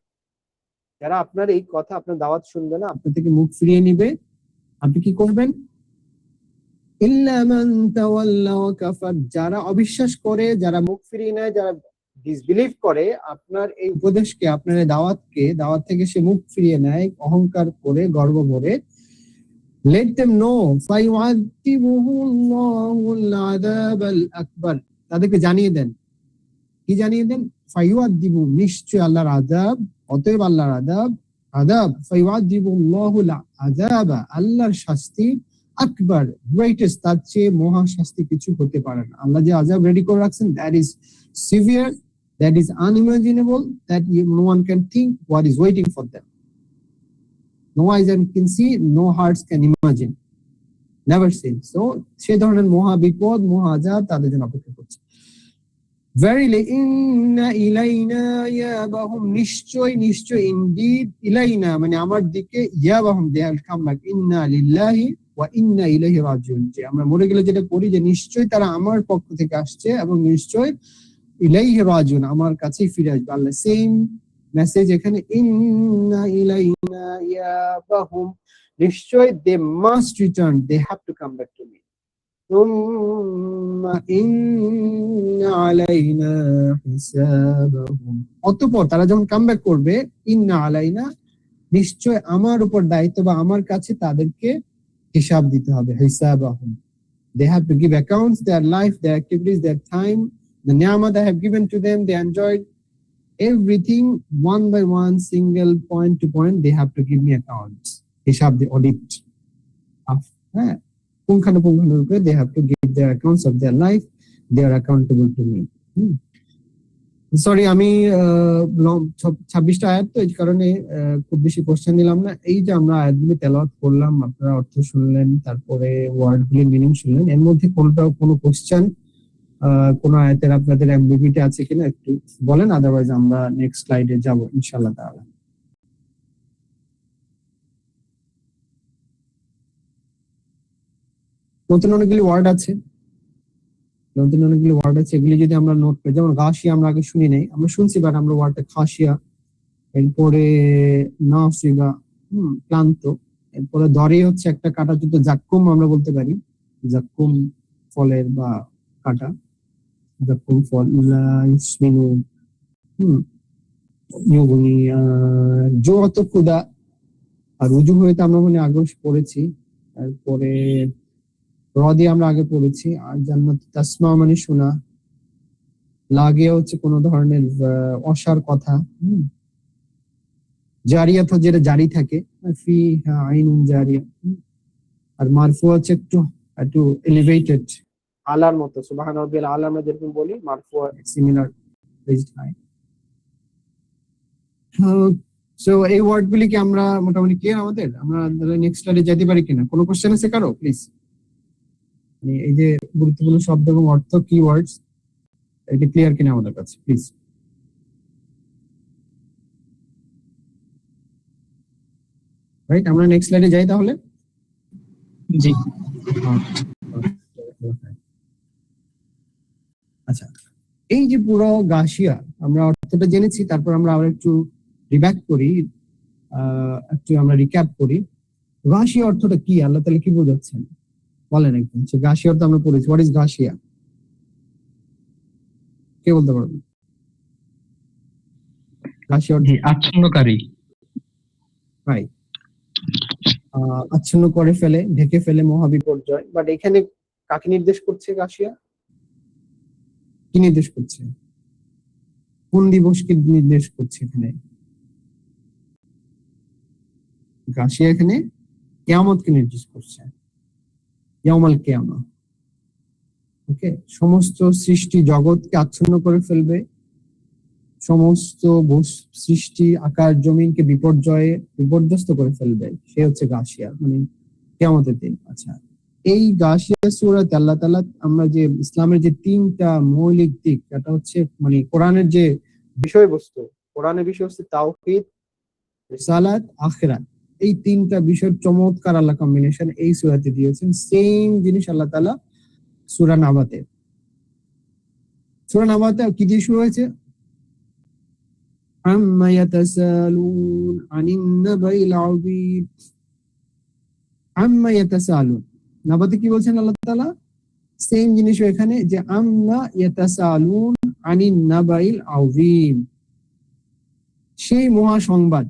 যারা আপনার এই কথা, আপনার দাওয়াত শুনবে না, আপনার থেকে মুখ ফিরিয়ে নিবে, আপনি কি করবেন? ইল্লা মান তাওয়াল্লা ওয়া কাফার, যারা অবিশ্বাস করে, যারা মুখ ফিরিয়ে নেয়, যারা ডিসবিলিভ করে আপনার এই উপদেশকে, আপনার এই দাওয়াতকে, দাওয়াত থেকে সে মুখ ফিরিয়ে নেয় অহংকার করে, গর্ব করে. let them know ফায়ুআযিবুহুল্লাহুল আযাবাল আকবার, তাদেরকে জানিয়ে দেন, কি জানিয়ে দেন? ফায়ুআযিবু, নিশ্চয় আল্লাহর আযাব, অতএব আল্লাহর আযাব, ফায়ুআযিবুল্লাহুল আযাবা, আল্লাহর শাস্তি, আকবার, গ্রেটেস্ট, তার চেয়ে মহা শাস্তি কিছু হতে পারে না. আল্লাহ যে আযাব রেডি করে রাখছেন, that is severe, that is unimaginable, that no one can think what is waiting for them. No eyes can see, no hearts can imagine, never seen. So সেই ধরনের মহা বিপদ, মহা আযাব তাদের জন্য অপেক্ষা করছে. Verily, inna ilayna iyabahum, নিশ্চয় নিশ্চয়, indeed, ইলাইনা মানে আমার দিকে, ইয়াবাহুম they will come back, inna lillahi wa inna ilayhi rajiun, যে আমরা মরে গেলে যেটা করি যে নিশ্চয় তারা আমার পক্ষ থেকে আসছে এবং নিশ্চয় ইলাইহি রাজিউন আমার কাছেই ফিরে আসবে। আল্লাহ সেম মেসেজ এখানে, ইন্না ইলাইনা ইয়াবাহুম, নিশ্চয় they must return, they have to come back to me। অতঃপর তারা যখন কামব্যাক করবে, ইন্না আলাইনা, নিশ্চয় আমার উপর দায়িত্ব বা আমার কাছে তাদেরকে হিসাব দিতে হবে। হিসাবাহুম, they have to give accounts, their life, their activities, their time, the ni'mah they have given to them, they enjoyed everything one by one, single point to point, they have to give me accounts, হিসাব, the audit, হ্যাঁ, পুঙ্খানুপুঙ্খানুরূপে they have to give their accounts of their life, they are accountable to me। Sorry, আমি 26টা আয়াত তো এই কারণে খুব বেশি question নিলাম না। এই যে আমরা আয়াতগুলি তেলাওয়াত করলাম, আপনারা অর্থ শুনলেন, তারপরে ওয়ার্ডগুলির মিনিং শুনলেন, এর মধ্যে কোনো কোশ্চেন, কোন আয়াতের আপনাদের অ্যাম্বিগুইটি আছে কিনা একটু বলেন, আদারওয়াইজ আমরা নেক্সট স্লাইডে যাব ইনশাআল্লাহ তাআলা। নতুন অনেকগুলি ওয়ার্ড আছে, এগুলি যদি আমরা নোট করি, যেমন গাশিয়া আমরা আগে শুনি নাই, আমরা শুনছি বাট আমরা ওয়ার্ডটা খাসিয়া, এরপরে নাসিবা, ক্লান্ত, এরপরে দরে হচ্ছে একটা কাঁটাযুক্ত জাক্কুম আমরা বলতে পারি, জাক্কুম ফলের বা কাঁটা, জাক্কুম ফল, ইসমিনু, ইউগুনি, জোয়াত খুদা, আর রুজু হইতে আমরা মনে আগে পড়েছি, তারপরে রদি আমরা আগে পড়েছি, আর জান্নাত তাসমা মানে শোনা, লাগে হচ্ছে কোন ধরনের অসার কথা, জারিয়া তো যেটা জারি থাকে, ফি আইনুন জারিয়া, আর মারফু হচ্ছে একটু একটু এলিভেটেড, আলার মতো, সুবহান রাব্বিল আলা আমরা যেরকম বলি, মারফু সিমিলার রেজড হাই। সো এই ওয়ার্ডগুলি কি আমরা মোটামুটি ক্লিয়ার আমাদের? আমরা নেক্সট স্লাইডে যেতে পারি কিনা? কোনো কোশ্চেন আছে কারো প্লিজ? মানে এই যে গুরুত্বপূর্ণ শব্দ এবং অর্থ, কিওয়ার্ডস, এটা ক্লিয়ার কিনা আমাদের কাছে প্লিজ? রাইট, আমরা নেক্সট স্লাইডে যাই তাহলে। জি, আচ্ছা, এই যে পুরো গাশিয়া আমরা অর্থটা জেনেছি, তারপর আমরা আবার একটু রিব্যাক করি, একটু আমরা রিক্যাপ করি। গাশিয়া অর্থটা কি, আল্লাহ তাআলা কি বোঝাচ্ছেন বলেন একদম। সে গাশিয়া অর্থ আমরা পড়েছি, হোয়াট ইজ গাশিয়া, কে বলতে পারবেন? গাশিয়া অর্থ আচ্ছন্নকারী, রাইট, আচ্ছন্ন করে ফেলে, ঢেকে ফেলে, মহাবিপর্যয়। বাট এখানে কাকে নির্দেশ করছে গাশিয়া? কি নির্দেশ করছে? কোন দিবসকে নির্দেশ করছে এখানে? গাশিয়া এখানে কিয়ামতকে নির্দেশ করছে, ইয়াউমাল কিয়ামা। ওকে, সমস্ত সৃষ্টি জগৎকে আচ্ছন্ন করে ফেলবে, সমস্ত সৃষ্টি আকাশ জমিনকে বিপর্যস্ত করে ফেলবে, সে হচ্ছে গাশিয়া, মানে কিয়ামতের দিন। আচ্ছা, এই গাশিয়া সূরাতে আল্লাহ তাআলা আমরা যে ইসলামের যে তিনটা মৌলিক দিক, এটা হচ্ছে মানে কোরআনের যে বিষয়বস্তু, কোরআনের বিষয়বস্তু তাওহীদ, রিসালাত, আখিরাত, এই তিনটা বিষয়ের চমৎকার আল্লাহ কম্বিনেশন এই সূরাতে দিয়েছেন। সেম জিনিস আল্লাহ তাআলা সূরা নাবাতে কি দিয়ে শুরু হয়েছে? আম্মা ইয়াতাসালুন আনিন নাবাইল আযীম। আম্মা ইয়াতাসালুন, নাবাতে কি বলছেন আল্লাহ তাআলা? সেম জিনিস এখানে, যে আম্মা ইয়াতাসালুন আনিন নাবাইল আযীম, সেই মহা সংবাদ।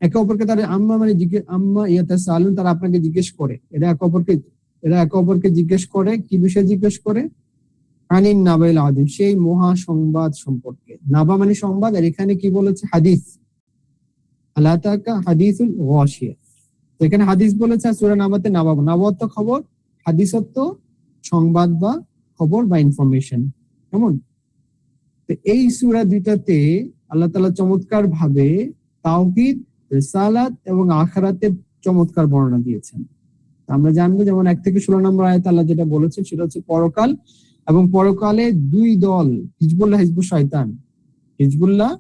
একে অপরকে তারা আম্মা মানে আম্মা ইয়াতাসালুন, তারা আপনাকে জিজ্ঞেস করে, এরা একে অপরকে জিজ্ঞেস করে, কি বিষয়ে জিজ্ঞেস করে? আনিন নাবাইল আযীম, সেই মহা সংবাদ সম্পর্কে। নাবা মানে সংবাদ, আর এখানে কি বলেছে? হাদিস, আলা তাকা হাদিসুল গাশিয়া। তো এখানে হাদিস বলেছে, সূরা নাবাতে নাবাত তো খবর, হাদিসত সংবাদ বা খবর বা ইনফরমেশন, কেমন? তো এই সূরা দুইটাতে আল্লাহ তাআলা চমৎকার ভাবে তাওহীদ, রিসালাত এবং আখিরাতের চমৎকার বর্ণনা দিয়েছেন। আমরা জানবো, যেমন 1 থেকে 16 নম্বর আয়াতে আল্লাহ যেটা বলেছেন সেটা হচ্ছে পরকাল এবং পরকালে দুই দল, হিজবুল্লাহ হিজবুশ শয়তান, হিজবুল্লাহ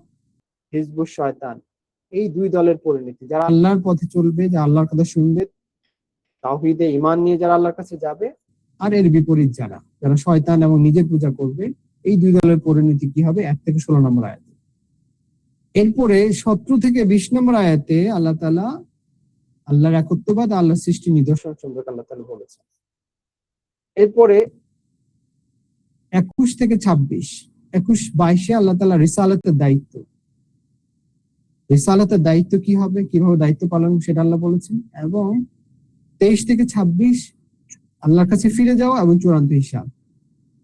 হিজবুশ শয়তান, এই দুই দলের পরিণতি, যারা আল্লাহর পথে চলবে, যারা আল্লাহর কথা শুনবে, তাওহীদে ঈমান নিয়ে যারা আল্লাহর কাছে যাবে, আর এর বিপরীত যারা যারা শয়তান এবং নিজের পূজা করবে, এই দুই দলের পরিণতি কি হবে 1 থেকে 16 নম্বর আয়াতে। এরপরে 17 থেকে 20 নম্বর আয়াতে আল্লাহ তাআলা আল্লাহর একত্ববাদ, আল্লাহর সৃষ্টি নিদর্শন সম্পর্কে আল্লাহ তাআলা বলেছেন। এরপরে 21 থেকে 26, 21-22 আল্লাহ তাআলা রিসালাতের দায়িত্ব, রিসালাতের দায়িত্ব কি হবে, কিভাবে দায়িত্ব পালন সেটা আল্লাহ বলেছেন। এবং 23 থেকে 26 আল্লাহর কাছে ফিরে যাওয়া এবং চূড়ান্ত হিসাব,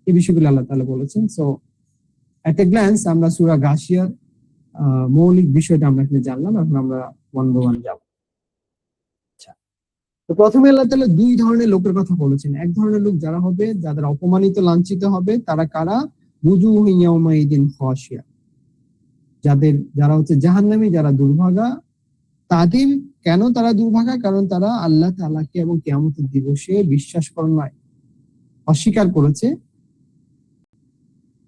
এই বিষয়গুলো আল্লাহ তাআলা বলেছেন। সো এট এ গ্ল্যান্স আমরা সূরা গাশিয়ার মৌলিক বিষয়টা আমরা এখানে জানলাম। এখন আমরা ওয়ান বাই ওয়ান যাব। আচ্ছা, তো প্রথমে আল্লাহ তাআলা দুই ধরনের লোকের কথা বলেছেন। এক ধরনের লোক যারা হবে, যাদের অপমানিত লাঞ্ছিত হবে, তারা কারা? বুজুহু ইয়াউমাইদিন খাশিয়া, যারা হচ্ছে জাহান্নামী, যারা দুর্ভাগা। তাদের কেন তারা দুর্ভাগা? কারণ তারা আল্লাহ তাআলাকে এবং কিয়ামতের দিবসে বিশ্বাস করে নাই, অস্বীকার করেছে।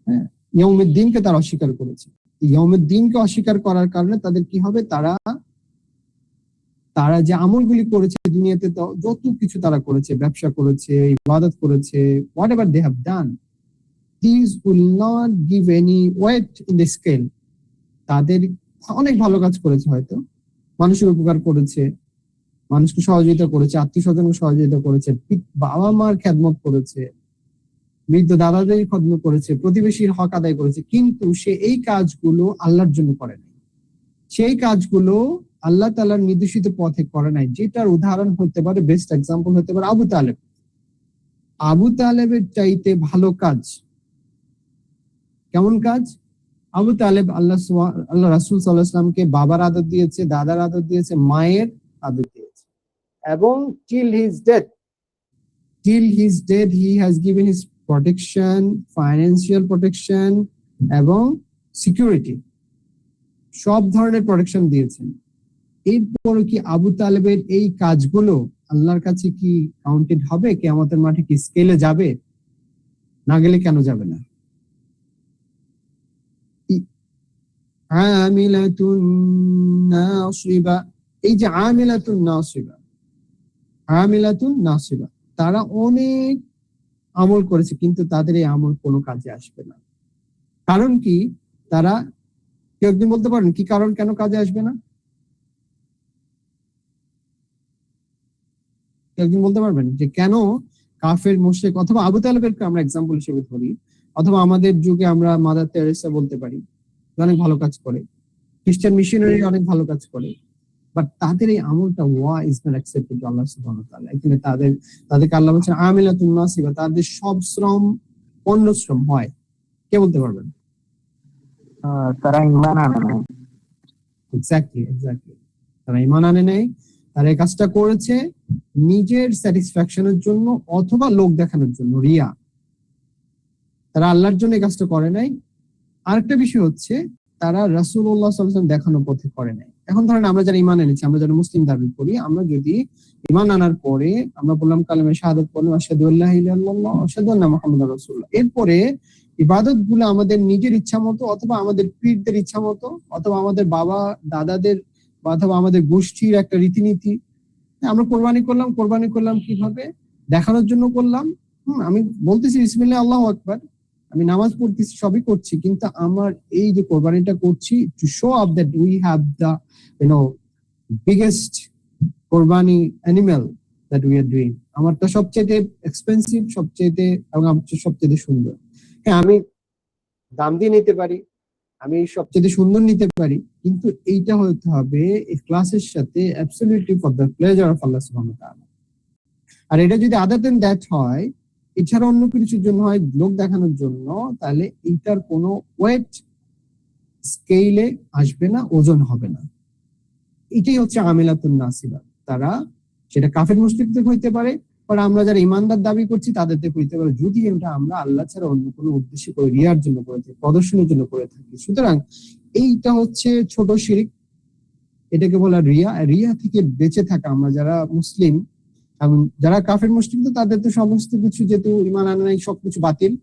হ্যাঁ, ইয়াউমের দিনকে তারা অস্বীকার করেছে। ইয়াউমের দিনকে অস্বীকার করার কারণে তাদের কি হবে? তারা যে আমলগুলি করেছে দুনিয়াতে, যত কিছু তারা করেছে, ব্যবসা করেছে, ইবাদত করেছে, whatever they have done, this will not give any weight in the scale. তাদের অনেক ভালো কাজ করেছে, হয়তো মানুষের উপকার করেছে, মানুষকে সহযোগিতা করেছে, আত্মীয় স্বজনকে সহযোগিতা করেছে, বাবা মার খেদমত করেছে, বৃদ্ধ দাদাদের খেদমত করেছে, প্রতিবেশীর হক আদায় করেছে, কিন্তু সে এই কাজগুলো আল্লাহর জন্য করে নাই। সেই কাজগুলো আল্লাহ তাআলার নির্দেশিত পথে করে নাই। যেটার উদাহরণ হতে পারে, বেস্ট এক্সাম্পল হতে পারে আবু তালেব। আবু তালেবের চাইতে ভালো কাজ, কেমন কাজ? আবু তালেব আল্লাহ রাসূল সাল্লাল্লাহু আলাইহি ওয়াসাল্লামকে বাবার আদর দিয়েছে, দাদার আদর দিয়েছে, মায়ের আদর দিয়েছে, এবং till his death he has given his protection, financial protection এবং সিকিউরিটি, সব ধরনের প্রোটেকশন দিয়েছেন। এরপরে কি আবু তালেবের এই কাজগুলো আল্লাহর কাছে কি কাউন্টেড হবে? কিয়ামতের মাঠে কি স্কেলে যাবে? না গেলে কেন যাবে না? আমিলাতুন নাসিবা, এই যে আমিলাতুন নাসিবা, তারা অনেক আমল করেছে, কিন্তু তাদের এই আমল কোনো কাজে আসবে না। কারণ কি? তারা, কেউ একদিন বলতে পারেন কি কারণ, কেন কাজে আসবে না? একদিন বলতে পারবেন যে কেন কাফের মুশরিক, অথবা আবু তালেবেরকে আমরা এক্সাম্পল হিসেবে ধরি, অথবা আমাদের যুগে আমরা মাদার তেরেসা বলতে পারি, অনেক ভালো কাজ করে, খ্রিস্টান মিশনারি অনেক ভালো কাজ করে, বাট তাদের এই আমলটা is not accepted two Allah সুবহানাহু ওয়া তাআলা। এখানে তাদেরকে আল্লাহ বলছেন আমিলাতুন নাসিবা, তাদের সব শ্রম পণ্য শ্রম হয়। কে বলতে পারবেন? তারা ঈমান আনে নাই। এক্স্যাক্টলি, তারা ঈমান আনে নাই। তারা এই কাজটা করেছে নিজের স্যাটিসফ্যাকশনের জন্য, অথবা লোক দেখানোর জন্য, রিয়া। তারা আল্লাহর জন্য এই কাজটা করে নাই। আরেকটা বিষয় হচ্ছে, তারা রাসূলুল্লাহ সাল্লাল্লাহু আলাইহি ওয়াসাল্লাম দেখানোর পথে করে নাই। এখন ধরেন আমরা যারা ঈমান এনেছি, আমরা যারা মুসলিম দাবি করি, আমরা যদি ঈমান আনার পরে আমরা বললাম কালেমা শাহাদাত পড়লাম, আশহাদু আল্লা ইলাহা ইল্লাল্লাহ ওয়া আশহাদু আন্না মুহাম্মাদুর রাসূলুল্লাহ, এরপরে ইবাদত গুলো আমাদের নিজের ইচ্ছা মতো, অথবা আমাদের পীরদের ইচ্ছা মতো, অথবা আমাদের বাবা দাদাদের, অথবা আমাদের গোষ্ঠীর একটা রীতিনীতি, আমরা কোরবানি করলাম কিভাবে? দেখানোর জন্য করলাম। আমি বলতেছি বিসমিল্লাহ আল্লাহু আকবার, আমি নামাজ পড়তেছি, সবই করছি, কিন্তু আমার এই যে কোরবানিটা করছি to show off that we have the biggest কোরবানি animal that we are doing. আমারটা সবচেয়ে এক্সপেন্সিভ, সবচেয়ে সুন্দর। হ্যাঁ, আমি দাম দিয়ে নিতে পারি, আমি সবচেয়ে সুন্দর নিতে পারি, কিন্তু এইটা হতে হবে ইখলাসের সাথে, absolutely for the pleasure of Allah সুবহানাহু ওয়া তাআলা। আর এটা যদি আদার দেন দ্যাট হয়, এছাড়া অন্য কিছুর জন্য হয়, লোক দেখানোর জন্য, তাহলে এইটার কোনো ওয়েট স্কেলে আসবে না, ওজন হবে না। এটাই হচ্ছে আমিলাতুন নাসিবা। তারা সেটা কাফের মুশরিকদের হইতে পারে, আর আমরা যারা ইমানদার দাবি করছি তাদের থেকে হইতে পারে, যদি এটা আমরা আল্লাহ ছাড়া অন্য কোনো উদ্দেশ্যে করে, রিয়ার জন্য করে থাকি, প্রদর্শনের জন্য করে থাকি। সুতরাং এইটা হচ্ছে ছোট শিরক, এটাকে বলা রিয়া। রিয়া থেকে বেঁচে থাকা আমরা যারা মুসলিম, এবং যারা কাফের মুশরিক, তো তাদের তো সমস্ত কিছু, যেহেতু ঈমান আনা নাই, সবকিছু বাতিল,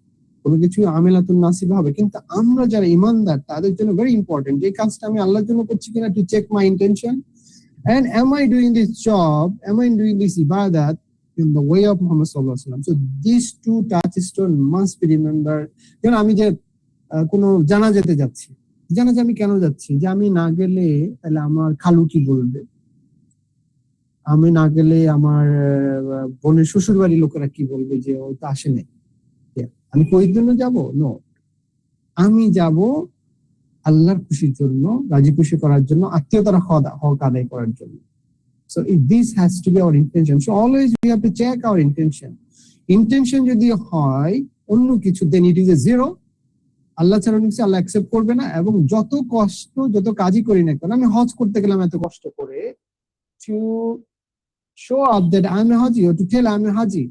কোনো কিছু আমেলাতুন নাসিবা হবে, কিন্তু আমরা যারা ইমানদার তাদের জন্য ভেরি ইম্পর্টেন্ট যে কাজটা আমি আল্লাহর জন্য করছি কিনা, to check my intention, and am I doing this job, am I doing this ibadat in the way of Muhammad sallallahu alaihi wasallam. So these two touchstone must be remembered. যেমন আমি যে কোনো জানাজাতে যাচ্ছি, জানাজা আমি কেন যাচ্ছি, যে আমি না গেলে তাহলে আমার খালু কি বলবে, আমি না গেলে আমার বোনের শ্বশুর বাড়ির লোকেরা কি বলবে যে ও তো আসে নাই। আমি কই জন্য যাবো? নো, আমি যাব আল্লাহর খুশির জন্য, রাজি খুশি করার জন্য, আত্মীয়তার হক আদায় করার জন্য। So this has to be our intention. So always we have to check our intention. Intention যদি হয় অন্য কিছু, then it is a zero. আল্লাহ ছাড়া কিছু আল্লাহ অ্যাকসেপ্ট করবে না। এবং যত কষ্ট, যত কাজই করি না কেন, আমি হজ করতে গেলাম এত কষ্ট করে, to show up that I'm a haji or to tell I'm a haji.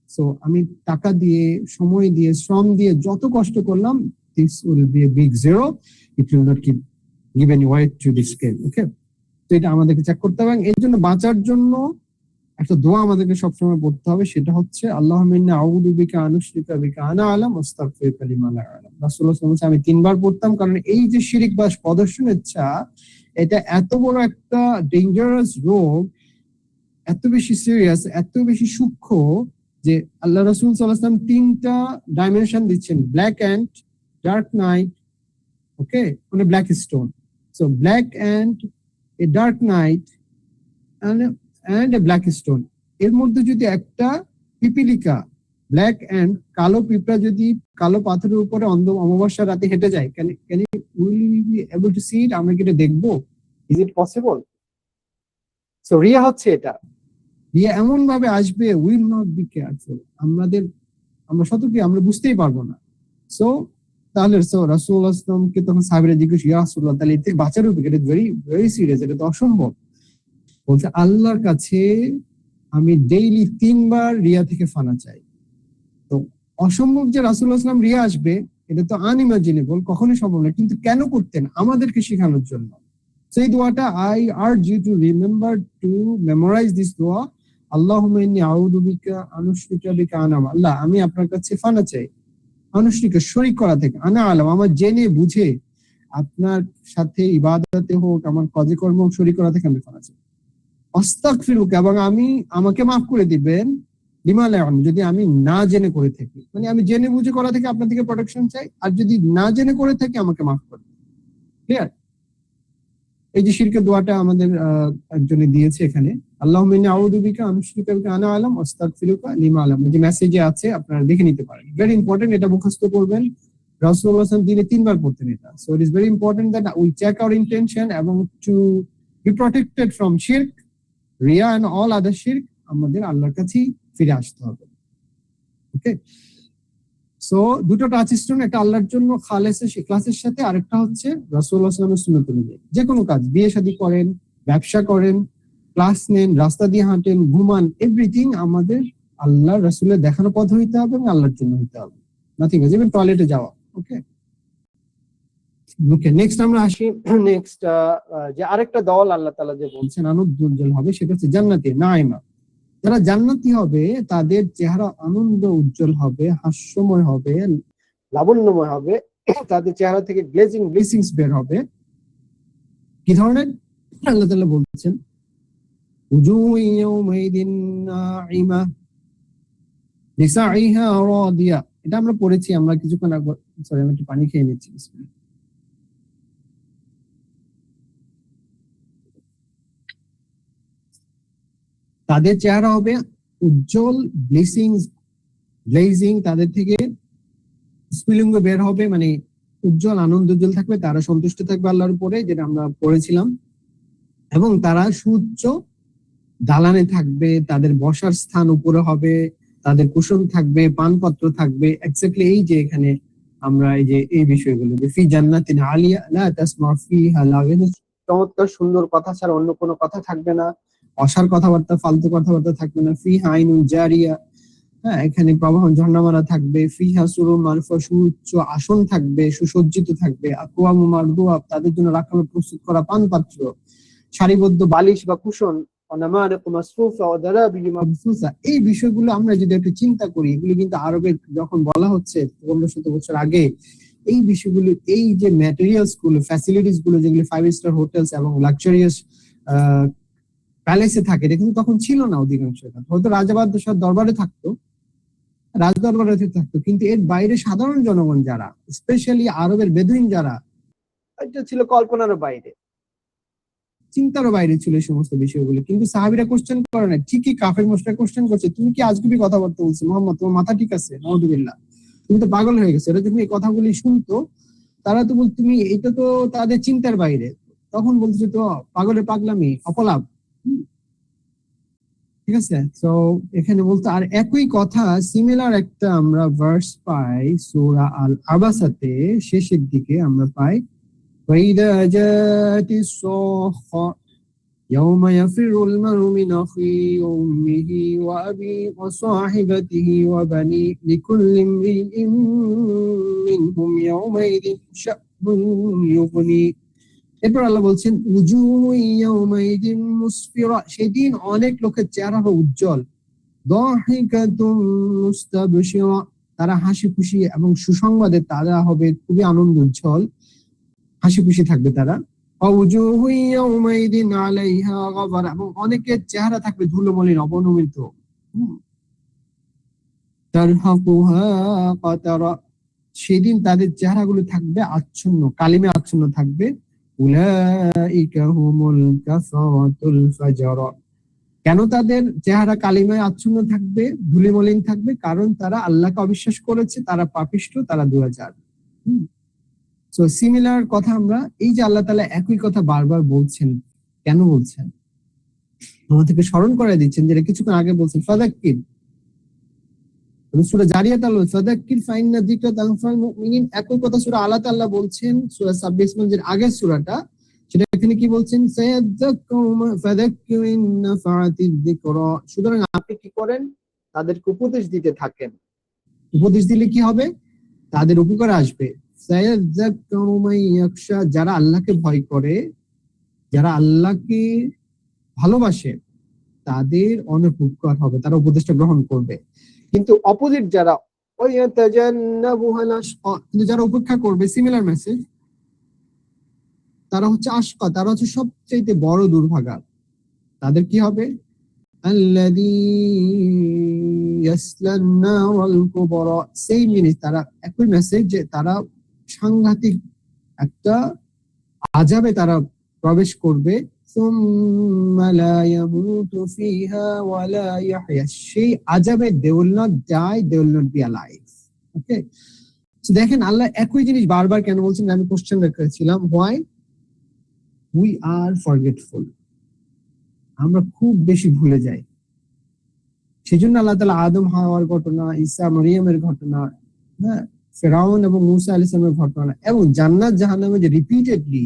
So আমি টাকা দিয়ে, সময় দিয়ে, শ্রম দিয়ে যত কষ্ট করলাম, this will be a big zero. It will not give any weight to the scale. Okay, তো এটা আমাদেরকে চেক করতে হবে। এর জন্য বাঁচার জন্য একটা দোয়া আমাদেরকে সবসময় পড়তে হবে, সেটা হচ্ছে আল্লাহুম্মা ইন্নী আউযু বিকা আন উশরিকা বিকা আনা আ'লাম ওয়াস্তাগফিরুকা লিমা লা আ'লাম। রাসূলুল্লাহ সাল্লাল্লাহু আলাইহি ওয়াসাল্লাম আমি 3 বার পড়তাম, কারণ এই যে শিরক বা প্রদর্শন ইচ্ছা, এটা এত বড় একটা ডেঞ্জারাস রোগ, এত বেশি সিরিয়াস, এত বেশি সূক্ষ্ম, যে আল্লাহ রাসূল সাল্লাল্লাহু আলাইহি ওয়াসাল্লাম 3টা ডাইমেনশন দিচ্ছেন, ব্ল্যাক অ্যান্ড ডার্ক নাইট, ওকে, মানে black stone. So black and a dark night and a black stone, এর মধ্যে যদি একটা পিপিলিকা, ব্ল্যাক অ্যান্ড কালো পিঁপড়া যদি কালো পাথরের উপরে অমাবস্যা রাতে হেঁটে যায়, can will we be able to see it? আমরা কি এটা দেখবো? Is it possible? So Riya হচ্ছে এটা, রিয়া এমন ভাবে আসবে, will not be careful, আমরা সতর্কই, আমরা বুঝতেই পারবো না। সো তাহলে রাসূলুল্লাহ সাল্লাল্লাহু আলাইহি ওয়াসাল্লামকে তখন সাহাবীরা জিজ্ঞেস, ইয়া রাসূলুল্লাহ, তাহলে এতে বাঁচার উপায়? এটা ভেরি ভেরি সিরিয়াস, এটা তো অসম্ভব। বলছে আল্লাহর কাছে আমি ডেইলি 3 বার রিয়া থেকে ফানা চাই। তো অসম্ভব যে রাসূলুল্লাহ সাল্লাল্লাহু আলাইহি ওয়াসাল্লাম রিয়া আসবে, এটা তো আনইমাজিনেবল, কখনোই সম্ভব না। কিন্তু কেন করতেন? আমাদেরকে শেখানোর জন্য। সেই দোয়াটা I urge you to remember, to memorize this দোয়া, আল্লাহুম্মা ইন্নী আউযু বিকা আন উশরিকা বিকা আনা, আল্লাহ আমি আপনার কাছে ফানা চাই অনুশরিকা, শরীক করা থেকে, আনা আ'লাম, আমার জেনে বুঝে আপনার সাথে ইবাদতে হোক, আমার কাজে কর্ম শরীক করা থেকে আমি ফানা চাই। আস্তাগফিরুকা, এবং আমাকে মাফ করে দিবেন, লিমা লা আ'লাম, যদি আমি না জেনে করে থাকি, মানে আমি জেনে বুঝে করা থেকে আপনার থেকে প্রোটেকশন চাই, আর যদি না জেনে করে থাকি আমাকে মাফ করে দিন। ক্লিয়ার? এই যে শিরকের দোয়াটা আমাদের একজনে দিয়েছে এখানে, আল্লাহুম্মা ইন্নী আউযু বিকা আন উশরিকা বিকা আনা আ'লাম ওয়াস্তাগফিরুকা লিমা আ'লাম, যে মেসেজে আছে আপনারা দেখে নিতে পারেন। ভেরি ইম্পর্টেন্ট, এটা মুখস্থ করবেন। রাসূলুল্লাহ সাল্লাল্লাহু আলাইহি ওয়াসাল্লাম দিনে 3 বার পড়তেন এটা। So it is very important that we check our intention, এবং টু বি প্রটেক্টেড ফ্রম শিরক, রিয়া এন্ড অল আদার শিরক, আমাদের আল্লাহর কাছেই ফিরে আসতে হবে। ওকে, সো দুটো টাচ স্টোন, একটা আল্লাহর জন্য খালেস ইখলাসের সাথে, আরেকটা হচ্ছে রাসূলুল্লাহ সাল্লাল্লাহু আলাইহি ওয়াসাল্লামের সুন্নাত অনুযায়ী। যে কোনো কাজ, বিয়ে শাদী করেন, ব্যবসা করেন, ক্লাস নেন, রাস্তা দিয়ে হাঁটেন, ঘুমান, এভরিথিং আমাদের আল্লাহ রাসূলের দেখানো পথ হইতে হবে এবং আল্লাহর জন্য হইতে হবে, নাথিং এলস, ইভেন টয়লেটে যাওয়া। ওকে ওকে, নেক্সট আমরা আসি। নেক্সট যে আরেকটা দল আল্লাহ তাআলা যে বলছেন আনন্দোজ্জ্বল হবে, সেটা হচ্ছে জান্নাতি নাঈমা। যারা জান্নাতি হবে তাদের চেহারা আনন্দ উজ্জ্বল হবে, হাস্যময় হবে, লাবণ্যময় হবে, তাদের চেহারা থেকে ব্লেসিংস বের হবে। কি ধরনের? আল্লাহ তাআলা বলছেন উজুহু ইয়াওমাইদিন নাঈমা লিসাইহা রাদিয়া। এটা আমরা পড়েছি, আমরা কিছুক্ষণ আগে। সরি, আমি একটু পানি খেয়ে নিচ্ছি। তাদের চেহারা হবে উজ্জ্বল, ব্লেজিং, তাদের থেকে স্ফুলিঙ্গ বের হবে, মানে উজ্জ্বল, আনন্দ উজ্জ্বল থাকবে, তারা সন্তুষ্ট থাকবে আল্লাহর উপরে, যেটা আমরা পড়েছিলাম। এবং তারা সুউচ্চ দালানে থাকবে, তাদের বসার স্থান উপরে হবে, তাদের কুশন থাকবে, পানপত্র থাকবে। এক্স্যাক্টলি এই যে এখানে আমরা এই বিষয়গুলো, যে ফি জান্নাতিন আলিয়া লা তাসমা ফিহা লাগিন, চমৎকার সুন্দর কথা ছাড়া অন্য কোনো কথা থাকবে না, অসার কথাবার্তা, ফালতু কথাবার্তা থাকবে না। ফিহা আইনুন জারিয়া, হ্যাঁ, এখানে প্রবাহমান ঝর্ণামারা থাকবে। ফিহা সুরুর মারফা, সুউচ্চ আসন থাকবে, সুসজ্জিত থাকবে। আকওয়ামু মারদুয়া, তাদের জন্য রাখানো প্রস্তুত করা পানপাত্র, সারিবদ্ধ বালিশ বা কুশন, ونمارق مصفوفة وزرابي مبثوثة। এই বিষয়গুলো আমরা যদি একটু চিন্তা করি, এগুলো কিন্তু আরবের যখন বলা হচ্ছে 1500 বছর আগে, এই বিষয়গুলো, এই যে ম্যাটেরিয়ালস গুলো, ফ্যাসিলিটিস গুলো যেগুলো 5 স্টার হোটেলস এবং লাক্সারিয়াস প্যালেসে থাকে, এটা কিন্তু তখন ছিল না অধিকাংশ। হয়তো রাজা-বাদশাহ দরবারে থাকতো, রাজদরবারে থাকতো, কিন্তু এর বাইরে সাধারণ জনগণ যারা, স্পেশালি আরবের বেদুইন যারা, এটা ছিল কল্পনারও বাইরে, চিন্তারও বাইরে ছিল এই সমস্ত বিষয়গুলো। কিন্তু সাহাবীরা কোশ্চেন করে না, ঠিকই কাফের মুশরিকরা কোশ্চেন করছে, তুমি কি আজগুবি কথাবার্তা বলছো মোহাম্মদ, তোমার মাথা ঠিক আছে? নাউযুবিল্লাহ, তুমি তো পাগল হয়ে গেছো। এরা যখন এই কথাগুলি শুনতো, তারা তো বলতো তুমি, এটা তো তাদের চিন্তার বাইরে। তখন বলছে তো পাগলের পাগলামি, অপলাপ। ঠিক আছে, তো এখানে বলতো। আর একই কথা সিমিলার একটা আমরা ভার্স পাই সূরা আল আবাসাতে, শেষের দিকে আমরা পাই وَإِذَا جَاءَتِ الصَّاخَّةُ يَوْمَ يَفِرُّ الْمَرْءُ مِنْ أَخِيهِ وَأُمِّهِ وَأَبِيهِ وَصَاحِبَتِهِ وَبَنِيهِ لِكُلِّ امْرِئٍ مِّنْهُمْ يَوْمَئِذٍ شَأْنٌ يُغْنِيهِ। এরপর আল্লাহ বলছেন উজুহু ইয়াউমাইদিন মুসফিরা, সেদিন অনেক লোকের চেহারা হবে উজ্জ্বল। দাহিকাতুম মুস্তাবশিরা, তারা হাসি খুশি এবং সুসংবাদে তারা হবে খুবই আনন্দ উজ্জ্বল, হাসি খুশি থাকবে তারা। ওয়াজুহু ইয়াউমাইদিন আলাইহা গাবারা, এবং অনেকের চেহারা থাকবে ধুলোমলিন, অবনমিত। তারহাকুহা কাতারা, সেদিন তাদের চেহারাগুলো থাকবে আচ্ছন্ন, কালিমে আচ্ছন্ন থাকবে। উলাইকা হুমুল কাফারাতুল ফাজরা, কেন তাদের চেহারা কালিমায় আচ্ছন্ন থাকবে, ধুলিমলিন থাকবে? কারণ তারা আল্লাহকে অবিশ্বাস করেছে, তারা পাপিষ্ঠ, তারা দুরাচার। সো সিমিলার কথা আমরা, এই যে আল্লাহ তাআলা একই কথা বারবার বলছেন, কেন বলছেন? আমাদেরকে স্মরণ করে দিচ্ছেন, যেটা কিছুক্ষণ আগে বলছেন, ফাযাক্কির। সূরা জারিয়াত আল্লাহ ফাযাক্কির ফাইন্না যিকরা তানফাউল মুমিনিন, একই কথা সূরা আলাত আল্লাহ বলছেন, সূরা 26 মধ্যে আগের সূরাটা, সেটা এখানে কি বলছেন? ফাযাক্কির ইন নাফাআতিয যিকরা, সুতরাং আপনি কি করেন? তাদেরকে উপদেশ দিতে থাকেন। উপদেশ দিলে কি হবে? তাদের উপকার আসবে। সায়াযাক্কারু মান ইয়াখশা, যারা আল্লাহকে ভয় করে, যারা আল্লাহকে ভালোবাসে, তাদের অনেক উপকার হবে, তারা উপদেশটা গ্রহণ করবে। কিন্তু অপোজিট যারা, কিন্তু যারা উপেক্ষা করবে, সিমিলার মেসেজ, তারা হচ্ছে আশকা, তারা হচ্ছে সবচেয়ে বড় দুর্ভাগা। তাদের কি হবে? আল্লাযী ইয়াসলান নারাল কুবরা, সেই মিনিস, তারা একই মেসেজ, যে তারা সাংঘাতিক একটা আযাবে তারা প্রবেশ করবে। সুম্মা লা ইয়ামুতু ফিহা ওয়া লা ইয়াহইয়া, সেই আযাবে they will not die, they will not be alive. ওকে, তো দেখেন আল্লাহ একই জিনিস বারবার কেন বলছেন? আমি কোশ্চেন রেখেছিলাম, why we are forgetful, আমরা খুব বেশি ভুলে যাই। সেজন্য আল্লাহ তাআলা আদম হাওয়ার ঘটনা, ঈসা মারিয়ামের ঘটনা, হ্যাঁ, ফেরাউন এবং মূসা আলাইহিস সালামের ঘটনা, এবং জান্নাত জাহান্নামে যে রিপিটেডলি,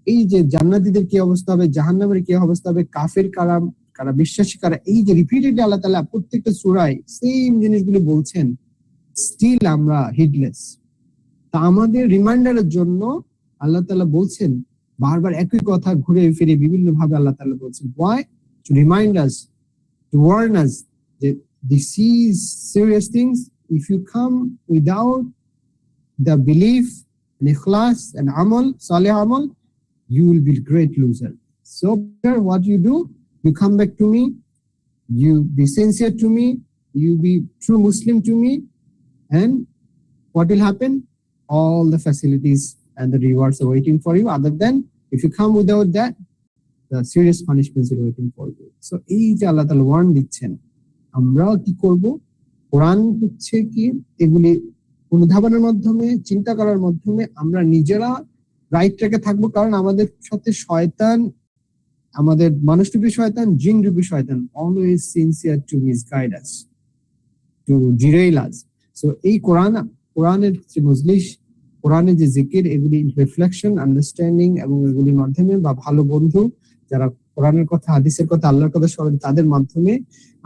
এই যে জান্নাতীদের কি অবস্থা হবে, জাহান্নামের কি অবস্থা হবে, কাফের কারা, কারা বিশ্বাসী কারা, এই যে রিপিটেডলি আল্লাহ তাআলা প্রত্যেকটা সূরায় সেম জিনিসগুলো বলছেন, স্টিল আমরা হিডলেস। তা আমাদের রিমাইন্ডারের জন্য আল্লাহ তাআলা বলছেন বারবার একই কথা ঘুরে ফিরে বিভিন্ন ভাবে আল্লাহ তাআলা বলছেন। Why? To remind us, to warn us that this is serious things. If you come without the belief and ikhlas and amal, salih amal, you will be a great loser. So what you do, you come back to me, you be sincere to me, you be true Muslim to me, and what will happen? All the facilities and the rewards are waiting for you. Other than, if you come without that, the serious punishments are waiting for you. So এই যে আল্লাহ তাআলা Warne দিচ্ছেন, আমরা কি করব? কোরআন হচ্ছে কি, এগুলি অনুধাবনের মাধ্যমে, চিন্তা করার মাধ্যমে আমরা নিজেরা রাইট ট্র্যাকে থাকবো। কারণ আমাদের সাথে শয়তান, আমাদের মানুষরূপী শয়তান, জিনরূপী শয়তান, always sincere to misguide us, to derail us. So এই কোরআনের যে মজলিস, কোরআনের যে জিকির, এগুলি রিফ্লেকশন, আন্ডারস্ট্যান্ডিং, এবং এগুলির মাধ্যমে, বা ভালো বন্ধু যারা কোরআনের কথা, হাদিসের কথা, আল্লাহর কথা স্মরণ, তাদের মাধ্যমে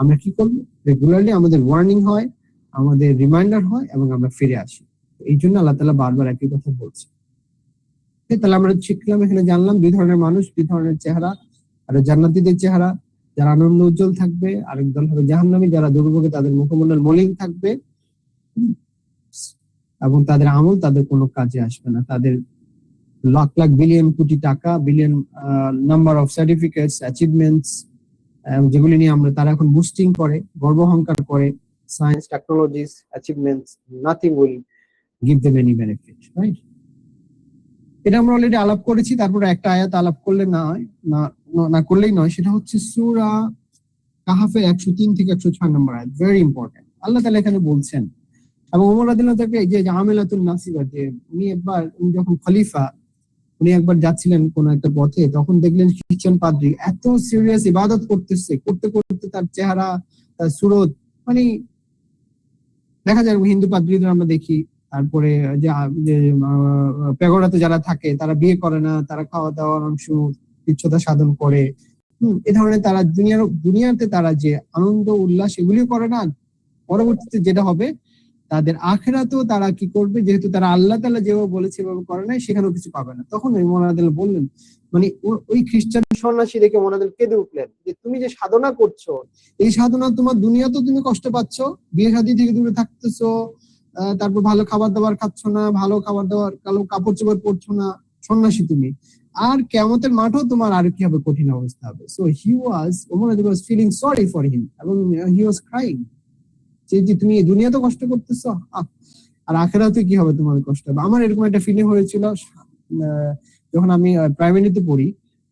আমরা কি করবো? রেগুলারলি আমাদের ওয়ার্নিং হয়, আমাদের রিমাইন্ডার হয়, এবং আমরা ফিরে আসি। এই জন্য আল্লাহ তাআলা বারবার একই কথা বলছে। তাহলে আমরা শিখলাম, এখানে জানলাম দুই ধরনের মানুষ, দুই ধরনের চেহারা, আর জান্নাতীদের চেহারা, যারা আনন্দ উজ্জ্বল থাকবে, আরেক দল হবে জাহান্নামী, যারা দুর্ভোগে তাদের মুখমণ্ডল মলিন থাকবে এবং তাদের আমল তাদের কোনো কাজে আসবে না। তাদের লাখ লাখ বিলিয়ন কোটি টাকা, billion number of certificates, achievements, যেগুলি নিয়ে তারা এখন বুস্টিং করে, গর্ব অহংকার করে, science, technologies, achievements, nothing will give them any benefit, right? এটা আমরা অলরেডি আলাপ করেছি। তারপরে একটা আয়াত আলাপ করলে না করলেই নয়, সেটা হচ্ছে সূরা কাহাফের 103 থেকে 106 নম্বর আয়াত, ভেরি ইম্পর্টেন্ট। আল্লাহ তাআলা এখানে বলছেন, এবং ওমর রাদিয়াল্লাহু তাআলা এই যে আমেলাতুন নাসিবা, যে উনি যখন খলিফা, উনি একবার যাচ্ছিলেন কোন একটা পথে, তখন দেখলেন খ্রিস্টান পাদ্রী এত সিরিয়াস ইবাদত করতেছে, করতে করতে তার চেহারা, তার সুরত, মানে দেখা যায় হিন্দু পাদ্রীদের আমরা দেখি, তারপরে যে পেগোডাতে যারা থাকে তারা বিয়ে করে না, তারা খাওয়া দাওয়ার অংশ তুচ্ছতা সাধন করে, এ ধরনের তারা দুনিয়াতে তারা যে আনন্দ উল্লাস এগুলিও করে না। পরবর্তীতে যেটা হবে, তাদের আখিরাতেও তারা কি করবে, যেহেতু তারা আল্লাহ তাআলা যেভাবে বলেছে এভাবে করে নাই, সেখানেও কিছু পাবে না। তখন মোনাদেল বললেন, মানে ওই খ্রিস্টান সন্ন্যাসী দেখে মোনাদেল কেঁদে উঠলেন যে তুমি যে সাধনা করছো, এই সাধনা তোমার দুনিয়াতেও তুমি কষ্ট পাচ্ছ, বিয়ে শাদী থেকে দূরে থাকতেছো, তারপর ভালো খাবার দাবার খাচ্ছ না, ভালো খাবার দাবার, কালো কাপড় চোপড় পরছো না, সন্ন্যাসী তুমি, আর কিয়ামতের মাঠেও তোমার আর কি হবে, কঠিন অবস্থা হবে। So Omar was feeling sorry for him, এবং হি ওয়াজ ক্রাইং যে তুমি দুনিয়াতে কষ্ট করতেছো, আর আখিরাতে কি হবে, তোমার কষ্ট হবে। আমার এরকম একটা ফিলিং হয়েছিল যখন আমি প্রাইমারিতে পড়ি।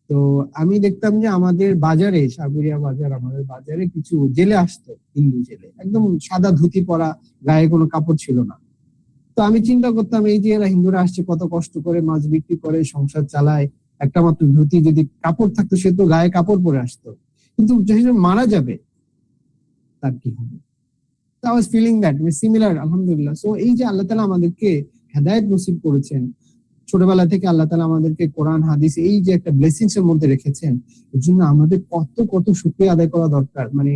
তো আমি দেখতাম যে আমাদের বাজারে, সাগরিয়া বাজার, আমাদের বাজারে কিছু জেলে আসতো, হিন্দু জেলে, একদম সাদা ধুতি পরা, গায়ে কোনো কাপড় ছিল না। তো আমি চিন্তা করতাম, এই যে এরা হিন্দুরা আসছে, কত কষ্ট করে মাছ বিক্রি করে সংসার চালায়, একটা মাত্র ধুতি, যদি কাপড় থাকতো সে তো গায়ে কাপড় পরে আসতো, কিন্তু যখন মারা যাবে তার কি হবে? I was feeling that similar, আলহামদুলিল্লাহ। সো এই যে আল্লাহ তাআলা আমাদেরকে হেদায়েত নসিব করেছেন, ছোটবেলা থেকে আল্লাহ তাআলা আমাদেরকে কোরআন হাদিস এই যে একটা ব্লেসিংস এর মধ্যে রেখেছেন, এর জন্য আমাদের কত কত শুকরিয়া আদায় করা দরকার, মানে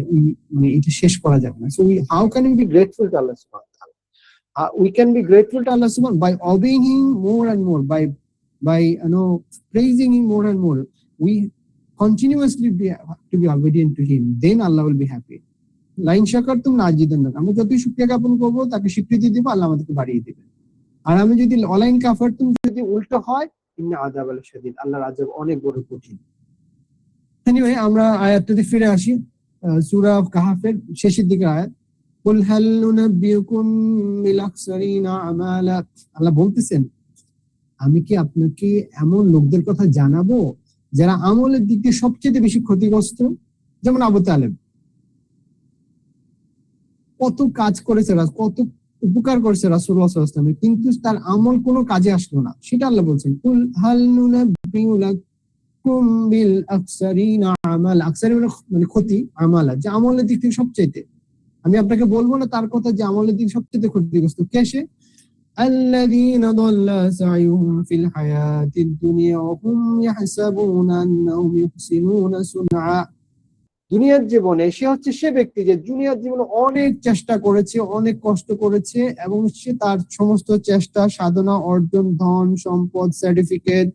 এটা শেষ করা যাবে না। So how can we be grateful to Allah সুবহানাহু ওয়া তাআলা? We can be grateful to Allah subhanahu by obeying him more and more, by praising him more and more. We continuously to be obedient to him, then Allah will be happy. লাইন শাকারতুম লাযিদান্নাকুম, আমরা যতই শুকরিয়া জ্ঞাপন করবো, তাকে স্বীকৃতি দিব, আল্লাহ আমাদেরকে বাড়িয়ে দিবেন। আর আমি যদি অলাইন কাফারতুম, যদি উল্টো হয়, ইন্না আযাব শাদীদ, আল্লাহর আযাব অনেক বড় কঠিন। এনিওয়ে, আমরা আয়াতটাতে ফিরে আসি, সূরা কাহাফের শেষের দিকে আয়াত, কুল হাল নুনাব্বিউকুম বিল আখসারিনা আমালা। আল্লাহ বলতেছেন, আমি কি আপনাকে এমন লোকদের কথা জানাবো যারা আমলের দিক দিয়ে সবচেয়ে বেশি ক্ষতিগ্রস্ত? যেমন আবু তালেব, কত কাজ করেছে, কত উপকার করেছে রাসূলুল্লাহ সাল্লাল্লাহু আলাইহি ওয়াসাল্লাম, কিন্তু তার আমল কোনো কাজে আসলো না। সেটা আল্লাহ বলছেন, কুল হাল নুনাব্বিউকুম বিল আখসারিনা আমালা। আকসারি মানে ক্ষতি, আমালা যে আমলের দিক থেকে সবচেয়ে, আমি আপনাকে বলবো না তার কথা যে আমলের দিক সবচেয়ে ক্ষতিগ্রস্ত কে সে? আল্লাযীনা দাল্লা সা'য়ুহুম ফিল হায়াতিদ দুনিয়া ওয়া হুম ইয়াহসাবুনা আন্নাহুম ইউহসিনুনা সুনআ। দুনিয়ার জীবনে সে হচ্ছে সে ব্যক্তি যে দুনিয়ার জীবনে অনেক চেষ্টা করেছে, অনেক কষ্ট করেছে, এবং সে তার সমস্ত চেষ্টা, সাধনা, অর্জন, ধন সম্পদ, সার্টিফিকেট,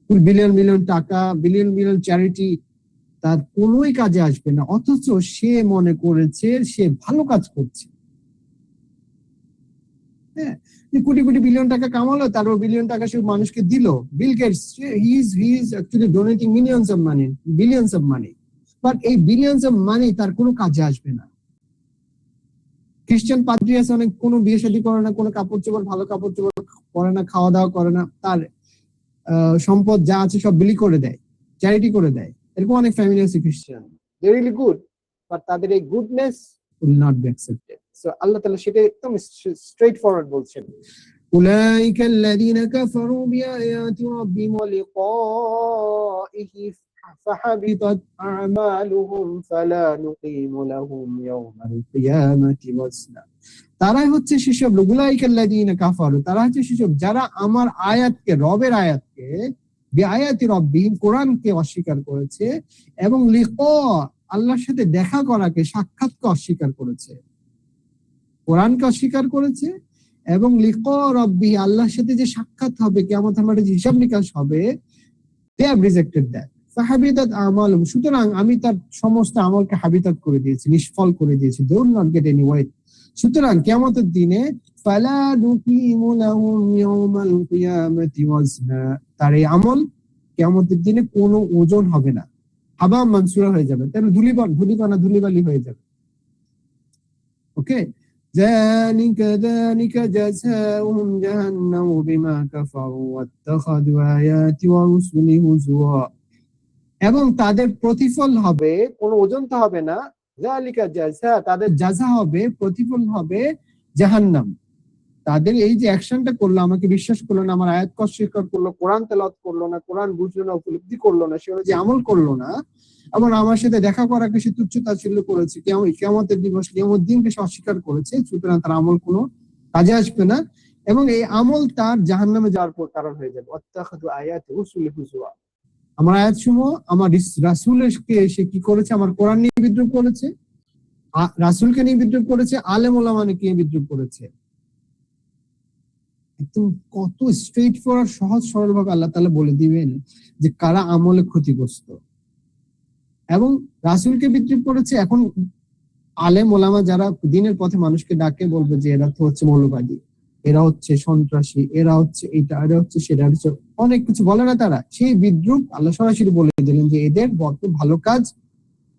বিলিয়ন বিলিয়ন টাকা, বিলিয়ন বিলিয়ন চ্যারিটি, তার কোনোই কাজে আসবে না, অথচ সে মনে করেছে সে ভালো কাজ করছে। হ্যাঁ, কোটি কোটি বিলিয়ন টাকা কামালো, তারপর বিলিয়ন টাকা সে মানুষকে দিল। Bill Gates, he is actually donating millions of money, billions of money, but এই বিলিয়নস অফ মানি তার কোনো কাজে আসবে না। খ্রিস্টান পাদ্রী আছে অনেক, কোনো বিয়ে শাদী করে না, কোনো কাপড় চোপড়, ভালো কাপড় চোপড় পরে না, খাওয়া দাওয়া করে না, তার সম্পদ যা আছে সব বিলি করে দেয়, চ্যারিটি করে দেয়। এরকম অনেক ফ্যামিলি আছে খ্রিস্টান, দে রিয়েলি গুড, বাট তাদের এই goodness will not be accepted. So আল্লাহ তাআলা সেটা একদম স্ট্রেইট ফরওয়ার্ড বলছেন, উলাইকা আল্লাযীনা কাফারু বিআয়াতি রাব্বিহিম ওয়া লিকাইহি ফাহাবিতাত আ'মালুহুম ফালা নুকিমু লাহুম ইয়াওমাল কিয়ামাতি ওয়াজনা। তারাই হচ্ছে সেসব লোক, উলাইকা আল্লাযীনা কাফারু, তারা হচ্ছে সেসব যারা আমার আয়াতকে, রবের আয়াতকে, বিআয়াতি রাব্বিহিম, কোরআনকে অস্বীকার করেছে, এবং লিকা, আল্লাহর সাথে দেখা করাকে, সাক্ষাৎকে অস্বীকার করেছে। কোরআনকে অস্বীকার করেছে, এবং লিকা রাব্বিহি, আল্লাহর সাথে যে সাক্ষাৎ হবে, কিয়ামতের মাঠে যে হিসাব নিকাশ হবে, they have rejected that. ফাহাবিতাত আমালুহুম, সুতরাং আমি তার সমস্ত আমলকে হাবিতাত করে দিয়েছি, নিষ্ফল করে দিয়েছি। They will not get any weight. সুতরাং কিয়ামতের দিনে ফালা নুকিমু লাহুম ইয়াউমাল কিয়ামাতি ওয়াজনা, তার এই আমল কিয়ামতের দিনে কোনো ওজন হবে না, হাবা মানসুরা হয়ে যাবে, তাহলে ধুলিবালি হয়ে যাবে। ওকে, ذلك جزاؤهم جهنم بما كفروا واتخذوا آياتي ورسلي هزوا, এবং তাদের প্রতিফল হবে, কোনো ওজন তো হবে না, যালিকা জাযা, তাদের জাযা হবে, প্রতিফল হবে জাহান্নাম। তাদের এই যে অ্যাকশনটা করলো, আমাকে বিশ্বাস করলো না, আমার আয়াত অস্বীকার করলো, কোরআন তেলাওয়াত করলো না, কোরআন বুঝলো না, উপলব্ধি করলো না, সে যে আমল করলো না, এবং আমার সাথে দেখা করাকে সে তুচ্ছ-তাচ্ছিল্য করেছে, কিয়ামতের দিবস, কিয়ামতের দিনকে সে অস্বীকার করেছে, সুতরাং তার আমল কোনো কাজে আসবে না, এবং এই আমল তার জাহান্নামে যাওয়ার কারণ হয়ে যাবে। ওয়াত্তাখাযু আয়াতি রাসূলি হুজুয়া, আমার আয়াত সমূহ, আমার রাসূলকে সে কি করেছে, আমার কোরআন নিয়ে বিদ্রুপ করেছে, রাসূলকে নিয়ে বিদ্রুপ করেছে, আলেম ওলামাকে নিয়ে বিদ্রুপ করেছে। একদম কত স্ট্রেট ফরওয়ার্ড, সহজ সরল ভাবে আল্লাহ তাআলা বলে দিবেন যে কারা আমলে ক্ষতিগ্রস্ত, এবং রাসূলকে বিদ্রুপ করেছে। এখন আলেম ওলামা যারা দ্বীনের পথে মানুষকে ডাকে, বলবে যে এরা তো হচ্ছে মৌলবাদী, এরা হচ্ছে সন্ত্রাসী, এরা হচ্ছে এটা, এরা হচ্ছে সেটা, হচ্ছে অনেক কিছু বলে না তারা, সেই বিদ্রুপ আল্লাহ সরাসরি বলে দিলেন যে এদের বড় ভালো কাজ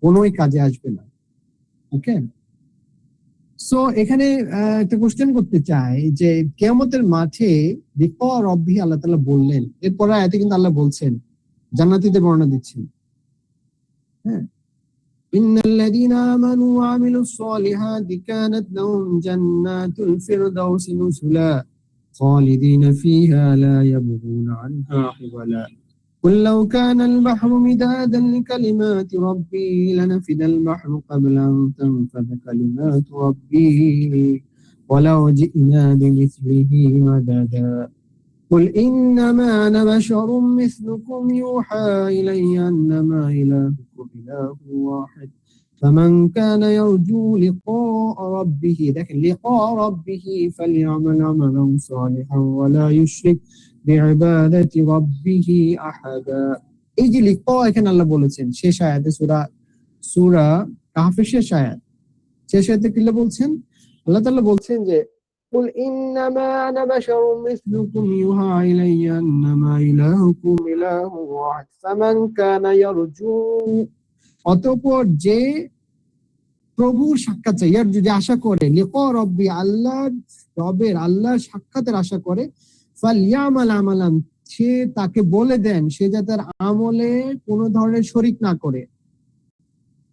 কোনোই কাজে আসবে না। ওকে, সো এখানে একটা কোশ্চেন করতে চাই যে কিয়ামতের মাঠে লিকা রব্বি, আল্লাহ তাআলা বললেন, এরপর আয়াতে কিন্তু আল্লাহ বলছেন, জান্নাতীদের বর্ণনা দিচ্ছেন, হ্যাঁ, ইন্নাল্লাযীনা আমানু ওয়া আমিলুস সলিহাতি কানাত লাহুম জান্নাতুল ফিরদাউসি নুজুলা খালিদিনা ফিহা লা ইয়াবগুনা আনহা হিওয়ালা قل لو كان البحر مدادا لكلمات ربي لنفد البحر قبل أن تنفذ كلمات ربي ولو جئنا بمثله مددا قل إنما أنا بشر مثلكم يوحى إلي أنما إلهكم إله واحد فمن كان يرجو لقاء ربه فليعمل عملا صالحا ولا يشرك বিইবাদাতি রাব্বিহি আহাদা। এই যে লিকা এখানে আল্লাহ বলেছেন শেষ আয়াতে, সূরা কাহফের শেষ আয়াত, শেষ আয়াতে কি বলছেন, আল্লাহ তাআলা বলছেন যে কুল ইন্নামা আনা বাশারুম মিসলুকুম ইউহা ইলাইয়া আন্নামা ইলাহুকুম ইলাহু ওয়াহিদ ফামান কানা ইয়ারজু, অতঃপর যে প্রভুর সাক্ষাৎ চাই, ইয়ার যদি আশা করে, লিকা রব্বি, আল্লাহর সাক্ষাতের আশা করে, ফালিয়ামাল আমালান, সে তাকে বলে দেন সে যাতে তার আমলে কোনো ধরনের শরীক না করে,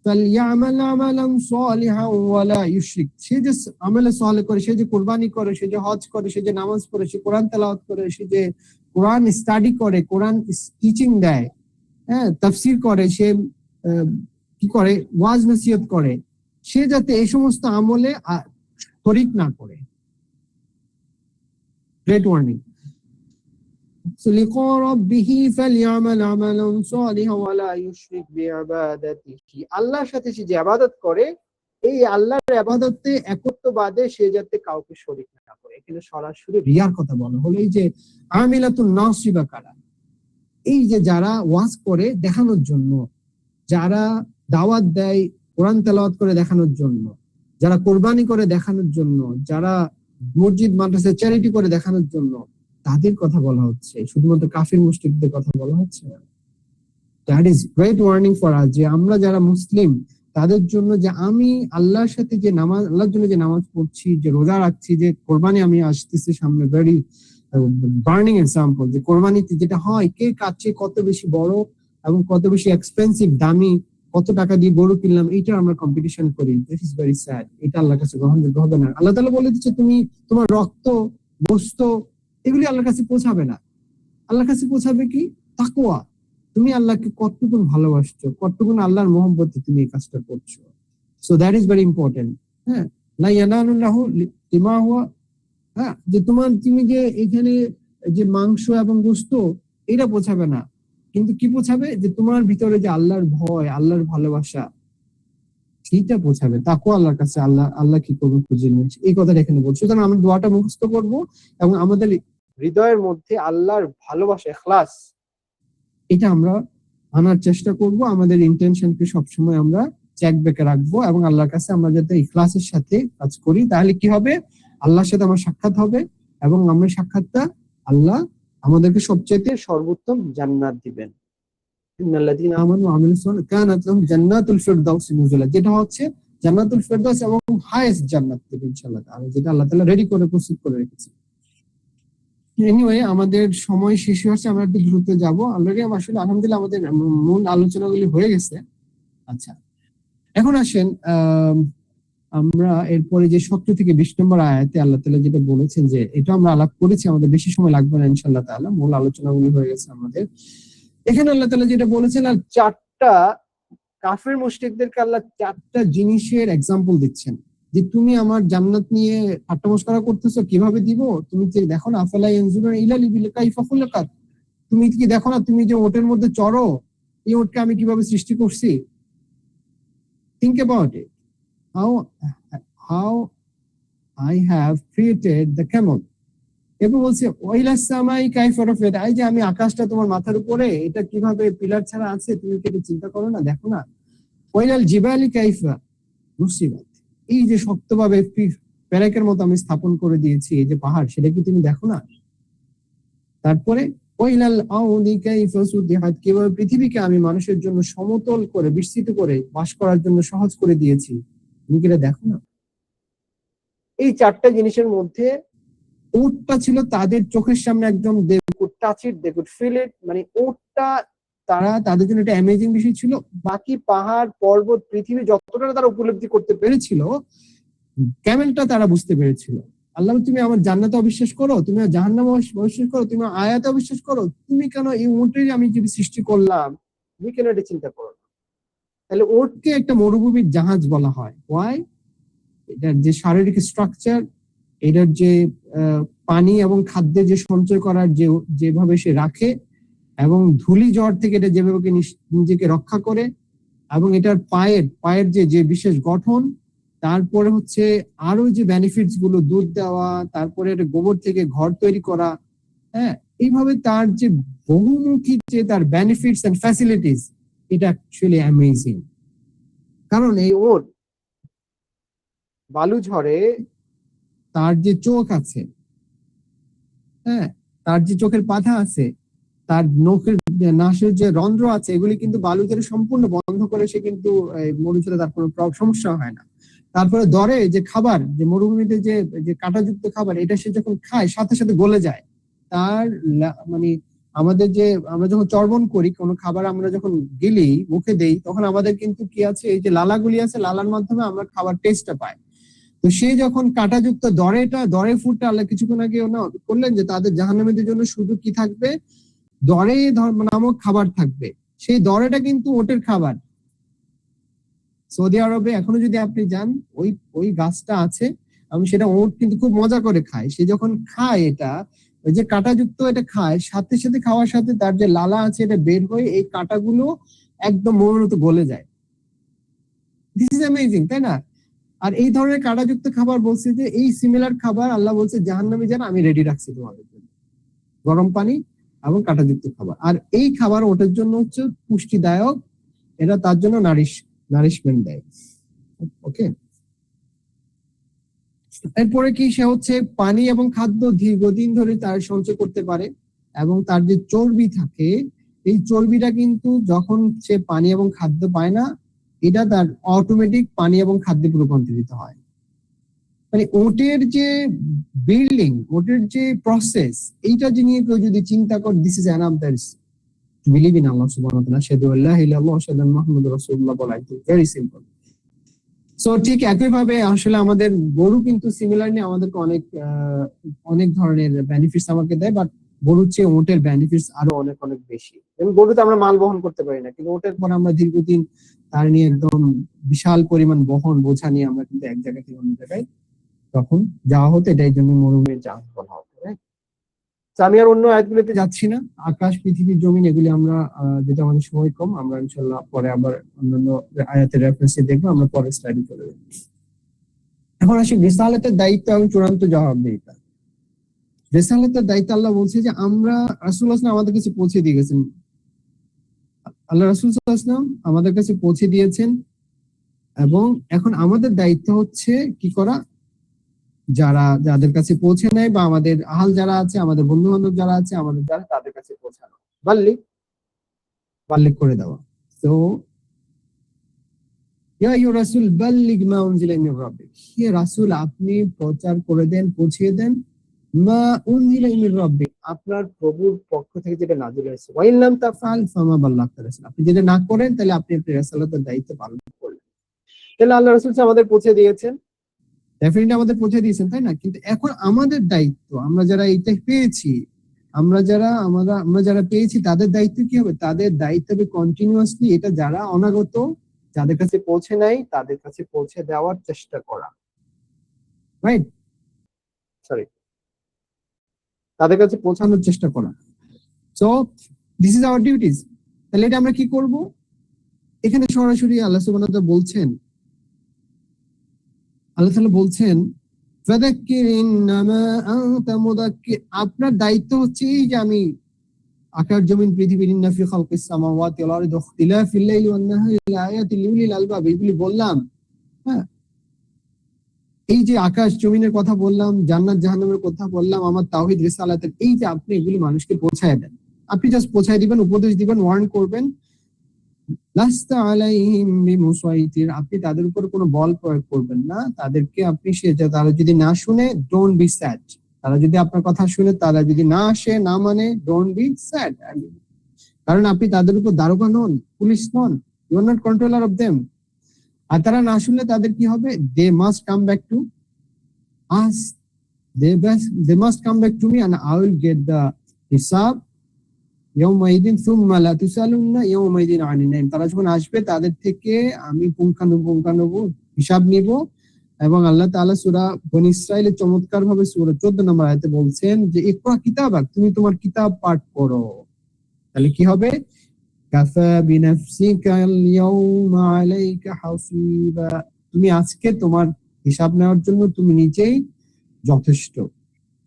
ফালিয়ামাল আমালান সালিহান ওয়ালা ইউশরিক, সে যে আমলে সালেহ করে, সে যে কুরবানি করে, সে যে হজ করে, সে যে নামাজ পড়ে, সে কোরআন তেলাওয়াত করে, সে যে কোরআন স্টাডি করে, কোরআন টিচিং দেয়, হ্যাঁ, তাফসীর করে, সে কি করে, ওয়াজ নসিহত করে, সে যাতে এই সমস্ত আমলে শরীক না করে। Great warning. লিকা রাব্বিহি ফালইআমাল আমালান সালিহান ওয়ালা ইউশরিক বিইবাদাতিহি, আল্লাহর সাথে সে যে ইবাদত করে, এই আল্লাহর ইবাদতে একত্ববাদে সে যাতে কাউকে শরীক না করে। এখানে সরাসরি রিয়ার কথা বলা হলো। এই যে আমিলাতুন নাসিবা কারা, এই যে যারা ওয়াজ করে দেখানোর জন্য, যারা দাওয়াত দেয় কোরআন তেলাওয়াত করে দেখানোর জন্য, যারা কোরবানি করে দেখানোর জন্য, যারা মসজিদ মাদ্রাসা চ্যারিটি করে দেখানোর জন্য, তাদের কথা বলা হচ্ছে, শুধুমাত্র কাফির মুশরিকদের কথা বলা হচ্ছে না। That is great warning for us, যে আমরা যারা মুসলিম তাদের জন্য, যে আমি আল্লাহর সাথে যে নামাজ, আল্লাহর জন্য যে নামাজ পড়ছি, যে রোজা রাখছি, যে কোরবানি আমি আসতেছে সামনে, ভেরি বার্নিং এক্সাম্পল, যে কোরবানিতে যেটা হয়, কে কাছে কত বেশি বড় এবং কত বেশি এক্সপেন্সিভ, দামি, কত টাকা দিয়ে গরু কিনলাম, এইটা আমরা কম্পিটিশন করি। This is very sad. এটা আল্লাহর কাছে গ্রহণযোগ্য হবে না। আল্লাহ তাআলা বলে দিচ্ছে তুমি তোমার রক্ত, গোশত, এগুলি আল্লাহর কাছে পৌঁছাবে না। আল্লাহর কাছে পৌঁছাবে কি? তাকওয়া। তুমি আল্লাহকে কতটুকু ভালোবাসছো, কতটুকু আল্লাহর মহব্বতে তুমি এই কাজটা করছো। So that is very important. হ্যাঁ, লা ইয়ানালুল্লাহু লিমাহুয়া, হ্যাঁ, যে তুমি যে এখানে যে মাংস এবং গোশত, এটা পৌঁছাবে না, কিন্তু কি পৌঁছাবে, যে তোমার ভিতরে যে আল্লাহর ভয়, আল্লাহর ভালোবাসা, সেইটা পৌঁছাবে। তাকওয়া আল্লাহর কাছে আল্লাহ কি করবে খুঁজে নিয়েছে, এই কথাটা এখানে বলছে। সুতরাং আমরা দোয়াটা মুখস্থ করবো এবং আমাদের হৃদয়ের মধ্যে আল্লাহর ভালোবাসা, ইখলাস, এটা আমরা আনার চেষ্টা করব, আমাদের ইন্টেনশনকে সবসময় আমরা চেক ব্যাকে রাখবো এবং আল্লাহর কাছে আমরা যাতে ইখলাসের সাথে কাজ করি, তাহলে কি হবে, আল্লাহর সাথে আমার সাক্ষাৎ হবে এবং আমরা সাক্ষাৎটা আল্লাহ আমাদেরকে সবচেয়ে সর্বোত্তম জান্নাত দিবেন। ইন্নাল্লাযীনা আমানু ওয়া আমিলুস সালিহাতি কানাত লাহুম জান্নাতুল ফিরদাউস নুজুলা, যেটা হচ্ছে জান্নাতুল ফিরদাউস এবং হাইয়েস্ট জান্নাত দেবে ইনশাআল্লাহ তাআলা, যেটা আল্লাহ তাআলা রেডি করে প্রস্তুত করে রেখেছে। এনিওয়ে, আমাদের সময় শেষ হচ্ছে, আমরা একটু দ্রুত যাব। অলরেডি আসলে আলহামদুলিল্লাহ আমাদের মূল আলোচনাগুলি হয়ে গেছে। আচ্ছা, এখন আসেন আমরা এরপরে যে 17 থেকে 20 নম্বর আয়াতে আল্লাহ তাআলা যেটা বলেছেন, যে এটা আমরা আলাপ করেছি, আমাদের বেশি সময় লাগবে না ইনশাআল্লাহ তাআলা, মূল আলোচনাগুলি হয়ে গেছে আমাদের। এখানে আল্লাহ তাআলা যেটা বলেছেন, আর চারটা কাফের মুশরিকদেরকে আল্লাহ চারটা জিনিসের এক্সাম্পল দিচ্ছেন, যে তুমি আমার জান্নাত নিয়ে ঠাট্টা মশকরা করতেছো, কিভাবে দিব, তুমি কি দেখো না, আফালা ইয়ানজুরুনা ইলাল ইবিলি কাইফা খুলিকাত, তুমি কি দেখো না, তুমি যে ওটের মধ্যে চড়ো, এই ওটকে আমি কিভাবে সৃষ্টি করছি। Think about it, how I have created the camel. এরপর বলছে ওয়াইলাস সামাই কাইফা রাফাত, এই যে আমি আকাশটা তোমার মাথার উপরে, এটা কিভাবে পিলার ছাড়া আছে, তুমি কি এটা চিন্তা করো না, দেখো না। ওয়াইলাল জিবালি কাইফা নুসিবাত, এই যে শক্তভাবে প্যারাকের মতো আমি স্থাপন করে দিয়েছি এই যে পাহাড়, সেটা কি তুমি দেখো না। তারপরে ওয়াইলাল আউদি কাইফা সুদিহাত, কিভাবে পৃথিবীকে আমি মানুষের জন্য সমতল করে বিস্তৃত করে বাস করার জন্য সহজ করে দিয়েছি, তুমি কি এটা দেখো না। এই চারটা জিনিসের মধ্যে উটটা ছিল তাদের চোখের সামনে একদম, they could touch it, they could feel it, মানে উটটা তাদের জন্য একটা অ্যামেজিং বিষয় ছিল। বাকি পাহাড় পর্বত পৃথিবী যতটা তারা উপলব্ধি করতে পেরেছিল, ক্যামেলটা তারা বুঝতে পেরেছিল। আল্লাহ, তুমি আমার জান্নাতে অবিশ্বাস করো, তুমি জাহান্নামে অবিশ্বাস করো, তুমি আয়াতে অবিশ্বাস করো, তুমি কেন এই উটের আমি যে সৃষ্টি করলাম, তুমি কেন এটা চিন্তা করো না। তাহলে উটকে একটা মরুভূমির জাহাজ বলা হয়। ওয়াই? এটার যে শারীরিক স্ট্রাকচার, এটার যে পানি এবং খাদ্যের যে সঞ্চয় করার যেভাবে সে রাখে, এবং ধুলি জ্বর থেকে এটা যেভাবে নিজেকে রক্ষা করে, এবং এটার পায়ের যে বিশেষ গঠন, তারপরে হচ্ছে আরো যে বেনিফিটস গুলো, দুধ দেওয়া, তারপরে এটা গোবর থেকে ঘর তৈরি করা, হ্যাঁ, এইভাবে তার যে বহুমুখী যে তার বেনিফিটস এন্ড ফ্যাসিলিটিস, এটা অ্যাকচুয়ালি অ্যামেজিং। কারণ এই ওর বালু ঝড়ে তার যে চোখ আছে, হ্যাঁ, তার যে চোখের পাতা আছে, তার নাসের যে রন্ধ্র আছে, এগুলি কিন্তু বালু ঝড়ে সম্পূর্ণ বন্ধ করে সে কিন্তু মরুচরে তার কোনো সমস্যা হয় না। তারপরে দরে যে খাবার, যে মরুভূমিতে যে কাঁটাযুক্ত খাবার, এটা সে যখন খায় সাথে সাথে গলে যায়। তার মানে আমরা যখন চর্বণ করি কোনো খাবার, আমরা যখন গিলি মুখে দেই, তখন আমাদের কিন্তু কি আছে, এই যে লালাগুলি আছে, লালার মাধ্যমে আমরা খাবার টেস্টটা পাই। তো সে যখন কাঁটাযুক্ত দরে ফুটটা আল্লাহ কিছুক্ষণ আগে করলেন, যে তাদের জাহান্নামীদের জন্য শুধু কি থাকবে, দরে নামক খাবার থাকবে। সেই দরেটা কিন্তু ওটের খাবার। সৌদি আরবে এখনো যদি আপনি যান, ওই গাছটা আছে, এবং সেটা ওট কিন্তু খুব মজা করে খায়। সে যখন খায় এটা, ওই যে কাঁটাযুক্ত এটা খায়, সাথে সাথে খাওয়ার সাথে তার যে লালা আছে এটা বের হয়ে এই কাঁটাগুলো একদম মনের মতো গলে যায়। দিস ইজ অ্যামেজিং, তাই না? আর এই ধরনের কাঁটাযুক্ত খাবার বলছে যে এই সিমিলার খাবার আল্লাহ বলছে জাহান্নামী যারা আমি রেডি রাখছি তোমাদের জন্য, গরম পানি এবং কাঁটাযুক্ত খাবার। আর এই খাবার ওটার জন্য হচ্ছে পুষ্টিদায়ক, এটা তার জন্য নারিশমেন্ট দেয়। ওকে, এরপরে কি, সে হচ্ছে পানি এবং খাদ্য দীর্ঘদিন ধরে তার সঞ্চয় করতে পারে, এবং তার যে চর্বি থাকে, এই চর্বিটা কিন্তু যখন সে পানি এবং খাদ্য পায় না, এটা তার অটোমেটিক পানি এবং খাদ্যে রূপান্তরিত হয়। মানে ওটের যে বিল্ডিং, ওটের যে প্রসেস, এইটা নিয়ে কেউ যদি চিন্তা করে, this is another believe in Allah সুবহানাহু ওয়া তাআলা, শাহাদু আল্লা ইলাহা ইল্লাল্লাহ ওয়া শাহাদু আন্না মুহাম্মাদুর রাসূলুল্লাহ বলা, ভেরি সিম্পল। সো ঠিক একইভাবে আসলে আমাদের গরু কিন্তু সিমিলারলি আমাদেরকে অনেক ধরনের বেনিফিটস আমাকে দেয়, বাট গরুর চেয়ে ওটের বেনিফিটস আরো অনেক অনেক বেশি। এবং গরুতে আমরা মাল বহন করতে পারি না, কিন্তু ওটের পর আমরা দীর্ঘদিন তার নিয়ে একদম বিশাল পরিমাণ বোঝা নিয়ে আমরা কিন্তু এক জায়গা থেকে অন্য জায়গায় তখন যাওয়া হতো। এটাই জন্য মরুভূমির জাহাজ বলা হতো। আমি আর অন্য আয়াতগুলোতে যাচ্ছি না। আকাশ, পৃথিবী, জমিন, এগুলি আমরা যেটা আমাদের সময় কম, আমরা ইনশাআল্লাহ পরে আবার অন্যান্য আয়াতের রেফারেন্সে দেখবো, আমরা পরে স্টাডি করে দেবো। এখন আসি রিসালাতের দায়িত্ব এবং চূড়ান্ত জবাবদিহিতা। রিসালাতের দায়িত্ব, আল্লাহ বলছে যে আমরা রাসূলুল্লাহ সাল্লাল্লাহু আলাইহি ওয়াসাল্লাম আমাদের কাছে পৌঁছে দিয়ে গেছেন। আল্লাহ রাসূল সাল্লাল্লাহু আলাইহি ওয়াসাল্লাম আমাদের কাছে পৌঁছে দিয়েছেন, এবং এখন আমাদের দায়িত্ব হচ্ছে কি করা, যাদের কাছে পৌঁছে নাই বা আমাদের আহাল যারা আছে, আমাদের বন্ধু বান্ধব যারা আছে, আমাদের যারা, তাদের কাছে পৌঁছানো, বাল্লিক বাল্লিক করে দেওয়া। তো ইয়া ইয়া রাসূল বাল্লিগ মা উনজিলা মির রাব্বিক, হে রাসূল আপনি প্রচার করে দেন, পৌঁছিয়ে দেন, মা উনজিলা মির রাব্বিক, আপনার প্রভুর পক্ষ থেকে যেটা নাযিল হয়েছে, ওয়া ইন লাম তাফআল ফামা বাল্লাগতা রাসূল, আপনি যদি না করেন তাহলে আপনি আপনার রাসালাতের দায়িত্ব পালন করলেন। তাহলে আল্লাহ রাসূল আমাদের পৌঁছে দিয়েছেন, ডেফিনেটলি আমাদের পৌঁছে দিয়েছেন, তাই না? কিন্তু এখন আমাদের দায়িত্ব, আমরা যারা এটা পেয়েছি, আমরা যারা পেয়েছি তাদের দায়িত্ব কি হবে? তাদের দায়িত্ব হবে কন্টিনিউয়াসলি এটা যারা অনাগত, যাদের কাছে পৌঁছে নাই, তাদের কাছে পৌঁছে দেওয়ার চেষ্টা করা, রাইট? সরি, তাদের কাছে পৌঁছানোর চেষ্টা করা। So this is our duties. তাহলে এটা আমরা কি করব? এখানে সরাসরি আল্লাহ সুবহানাহু ওয়া তাআলা বলছেন, আল্লাহ তাআলা বলছেন ফাযাক্কির ইন্নামা আনতা মুযাক্কির, আপনার দায়িত্ব হচ্ছে এই যে আমি আকাশ জমিন পৃথিবীর ইন্না ফি খালকিস সামাওয়াতি ওয়াল আরদি ইখতিলাফিল লাইলি ওয়ান নাহারি লাআয়াতিল লিউলিল আলবাব, এগুলি বললাম। হ্যাঁ, এই যে আকাশ জমিনের কথা বললাম, জান্নাত জাহান্নামের কথা বললাম, আমার তাওহীদ রিসালাতের, এই যে আপনি এগুলি মানুষকে পৌঁছায় দেন, আপনি জাস্ট পৌঁছায় দিবেন, উপদেশ দিবেন, ওয়ার্ন করবেন, লাস্তা আলাইহিম বিমুসাইতির, আপনি তাদের উপর কোনো বল প্রয়োগ করবেন না, তাদেরকে আপনি তারা যদি না শুনে ডোন্ট বি স্যাড, তারা যদি আপনার কথা শুনে, তারা যদি না আসে, না মানে, ডোন্ট বি স্যাড, কারণ আপনি তাদের উপর দারোগা নন, পুলিশ নন, you are not controller of them. আর তারা না শুনলে তাদের কি হবে? They must come back to us, they must come back to me and I will get the হিসাব ইয়াউমাইদিন সুম্মা লা তুসালুন্না ইয়াউমাইদিন আনিন নাইম, তারা যখন আসবে তাদের থেকে আমি পুঙ্খানুপুঙ্খানু হিসাব নিব। এবং আল্লাহ তাআলা সূরা বনী ইসরাঈলের চমৎকার ভাবে সূরা 14 নম্বর আয়াতে বলছেন যে ইকরা কিতাবাক, তুমি তোমার কিতাব পাঠ করো, তাহলে কি হবে? কাফা বিনাফসিকা আল ইয়াউমা আলাইকা হাসিবা, তুমি আজকে তোমার হিসাব নেওয়ার জন্য তুমি নিজেই যথেষ্ট।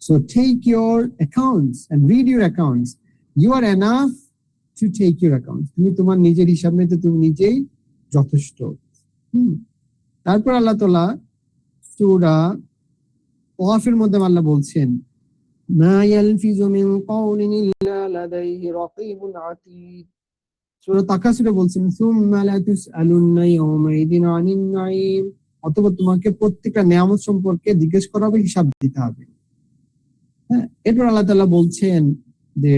So take your accounts and read your accounts, you are enough to take your accounts, তুমি তোমার নিজের হিসাব নিতে তুমি নিজেই যথেষ্ট। তারপর আল্লাহ তাআলা সূরা ওয়াফের মধ্যে আল্লাহ বলছেন মা ইয়ালফিজু মিন কাওলিন ইল্লা লাদাইহি রাকীবুন আতীদ, সূরা তাকাসুরে বলছেন সুম্মা লা তুসআলুন্না ইয়াওমাইদিন আনিন নাঈম, অতঃপর তোমাকে প্রত্যেকটা নিয়ামত সম্পর্কে জিজ্ঞেস করা হবে, হিসাব দিতে হবে। হ্যাঁ, এরপর আল্লাহ তাআলা বলছেন যে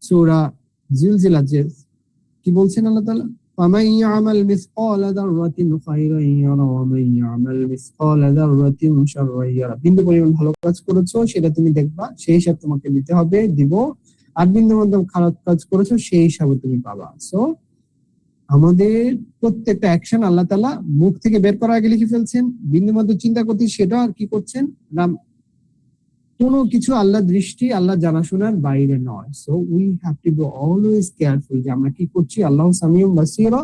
সূরা জিলজিলা, যে কি বলছেন আল্লাহ তাআলা, ফামান ইয়ামাল মিসকালা যাররাতিন খায়রান ইয়ারা ওয়া মান ইয়ামাল মিসকালা যাররাতিন শাররান ইয়ারা, বিন্দু পরিমাণ ভালো কাজ করেছো সেটা তুমি দেখবা, সেই হিসাব তোমাকে দিতে হবে, দিব, আর বিন্দু মধ্যম খারাপ কাজ করেছো সেই হিসাবে তুমি পাবা। সো আমাদের প্রত্যেকটা অ্যাকশন আল্লাহ তাআলা মুখ থেকে বের করার আগে লিখে ফেলছেন, বিন্দু মধ্যে চিন্তা করতে সেটা আর কি করছেন না, কোনো কিছু আল্লাহ দৃষ্টি, আল্লাহ জানাশোনার বাইরে নয়। So we have two B always careful যে আমরা কি করছি। আল্লাহ সামিউম বাসীরা,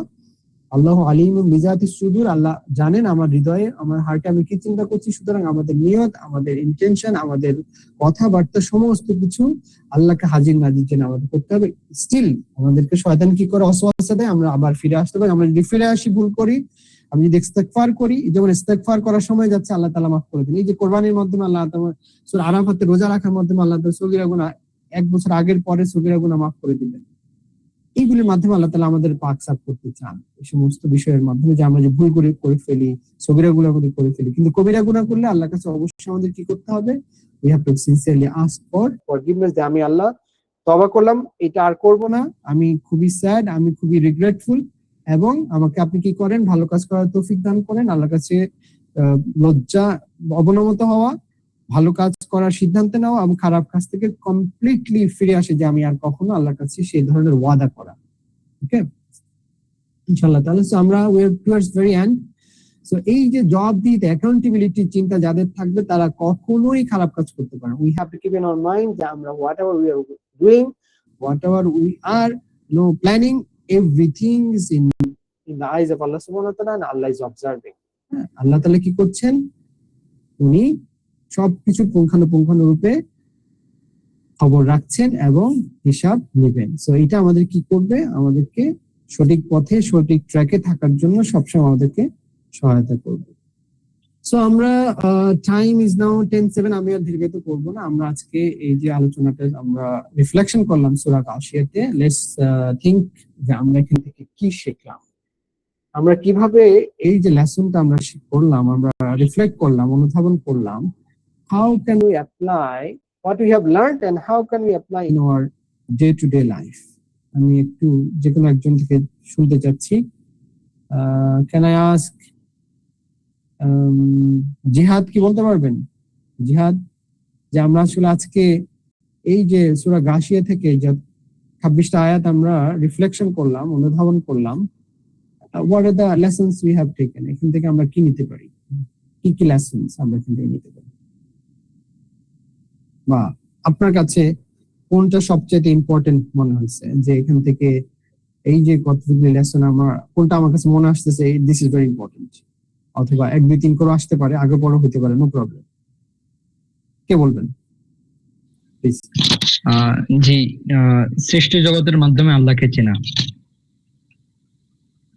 আল্লাহ আলিমুম বিজাতিস সুদূর, আল্লাহ জানেন আমার হৃদয়ে, আমার হার্টে আমি কি চিন্তা করছি। সুতরাং আমাদের নিয়ত, আমাদের ইন্টেনশন, আমাদের কথাবার্তা সমস্ত কিছু আল্লাহকে হাজির নাজির জন্য আমাদের করতে হবে। স্টিল আমাদেরকে শয়তান কি করে ওয়াসওয়াসা দেয়, আমরা আবার ফিরে আসতে পারি। আমরা যদি ফিরে আসি ভুল করি, আমি যদি ইস্তেগফার করি, যেমন ইস্তেগফার করার সময় যাচ্ছে আল্লাহ তাআলা মাফ করে দেন। এই যে কোরবানির মাধ্যমে আল্লাহ তাআলা, সূরা আরাফাতে রোজা রাখার মাধ্যমে আল্লাহ তাআলা সগীরা গুনাহ, 1 বছর আগের পরে সগীরা গুনাহ মাফ করে দিবেন। এইগুলির মাধ্যমে আল্লাহ তাআলা আমাদের পাক সাফ করতে চান, এই সমস্ত বিষয়ের মাধ্যমে, যে আমরা যে ভুল করে ফেলি, সগীরা গুনাহ করে ফেলি, কিন্তু কবিরা গুনাহ করলে আল্লাহর কাছে অবশ্যই আমাদের কি করতে হবে? We have two sincerely ask for forgiveness, যে আমি আল্লাহ তওবা করলাম, এটা আর করব না, আমি খুবই স্যাড, আমি খুবই রিগ্রেটফুল, এবং আমাকে আপনি কি করেন, ভালো কাজ করার তৌফিক দান করেন। আল্লাহর কাছে লজ্জা, অবনমত হওয়া, ভালো কাজ করার সিদ্ধান্ত নেওয়া, এবং খারাপ কাজ থেকে কমপ্লিটলি ফিরে আসে, যে আমি আর কখনো আল্লাহর কাছে সেই ধরনের ওয়াদা করা। ওকে, ইনশাআল্লাহ তাআলা। সো আমরা we are towards very end. So এই যে জবাবদিহিতা, অ্যাকাউন্টেবিলিটি চিন্তা যাদের থাকবে, তারা কখনোই খারাপ কাজ করতে পারে। We have to keep in our mind যে আমরা whatever we are doing, whatever we are planning, everything is in the eyes of Allah সুবহানাহু ওয়া তাআলা, এন্ড আল্লাহ ইজ অবজার্ভিং। আল্লাহ তাআলা কি করছেন? উনি সবকিছু পুঙ্খানুপুঙ্খানুরূপে খবর রাখছেন এবং হিসাব নেবেন। সো এটা আমাদের কি করবে, আমাদেরকে সঠিক পথে সঠিক ট্র্যাকে থাকার জন্য সবসময় আমাদেরকে সহায়তা করবে। সো আমরা টাইম ইজ নাও 10:07, আমি আর দীর্ঘায়িত করবো না। আমরা আজকে এই যে আলোচনাটা আমরা রিফ্লেকশন করলাম সূরা গাশিয়াতে, লেটস থিংক যে আমরা এখান থেকে কি শিখলাম, আমরা কিভাবে এই যে লেসনটা আমরা করলাম, আমরা রিফ্লেক্ট করলাম, অনুধাবন করলাম, how can we apply what we have learned and how can we apply in our day to day life? আমি একটু যে কোনো একজন থেকে শুনতে চাচ্ছি। can I ask জিহাদ কি বলতে পারবেন? জিহাদ, যে আমরা আসলে আজকে এই যে সূরা গাশিয়া থেকে যে 26টা আয়াত আমরা রিফ্লেকশন করলাম, অনুধাবন করলাম, what are the lessons we have taken? এখান থেকে আমরা কি নিতে পারি, কি কি lessons আমরা এখান থেকে নিতে পারি, বা আপনার কাছে কোনটা সবচেয়ে ইম্পর্টেন্ট মনে হয়েছে যে এখান থেকে এই যে কতগুলি লেসন আমার কোনটা আমার কাছে মনে আসতেছে দিস ইজ ভেরি ইম্পর্টেন্ট, অথবা 1 2 3 করে আসতে পারে, আগে পরে হতে পারে, নো প্রবলেম। কে বলবেন প্লিজ? জি, সৃষ্টি জগতের মাধ্যমে আল্লাহকে চেনা।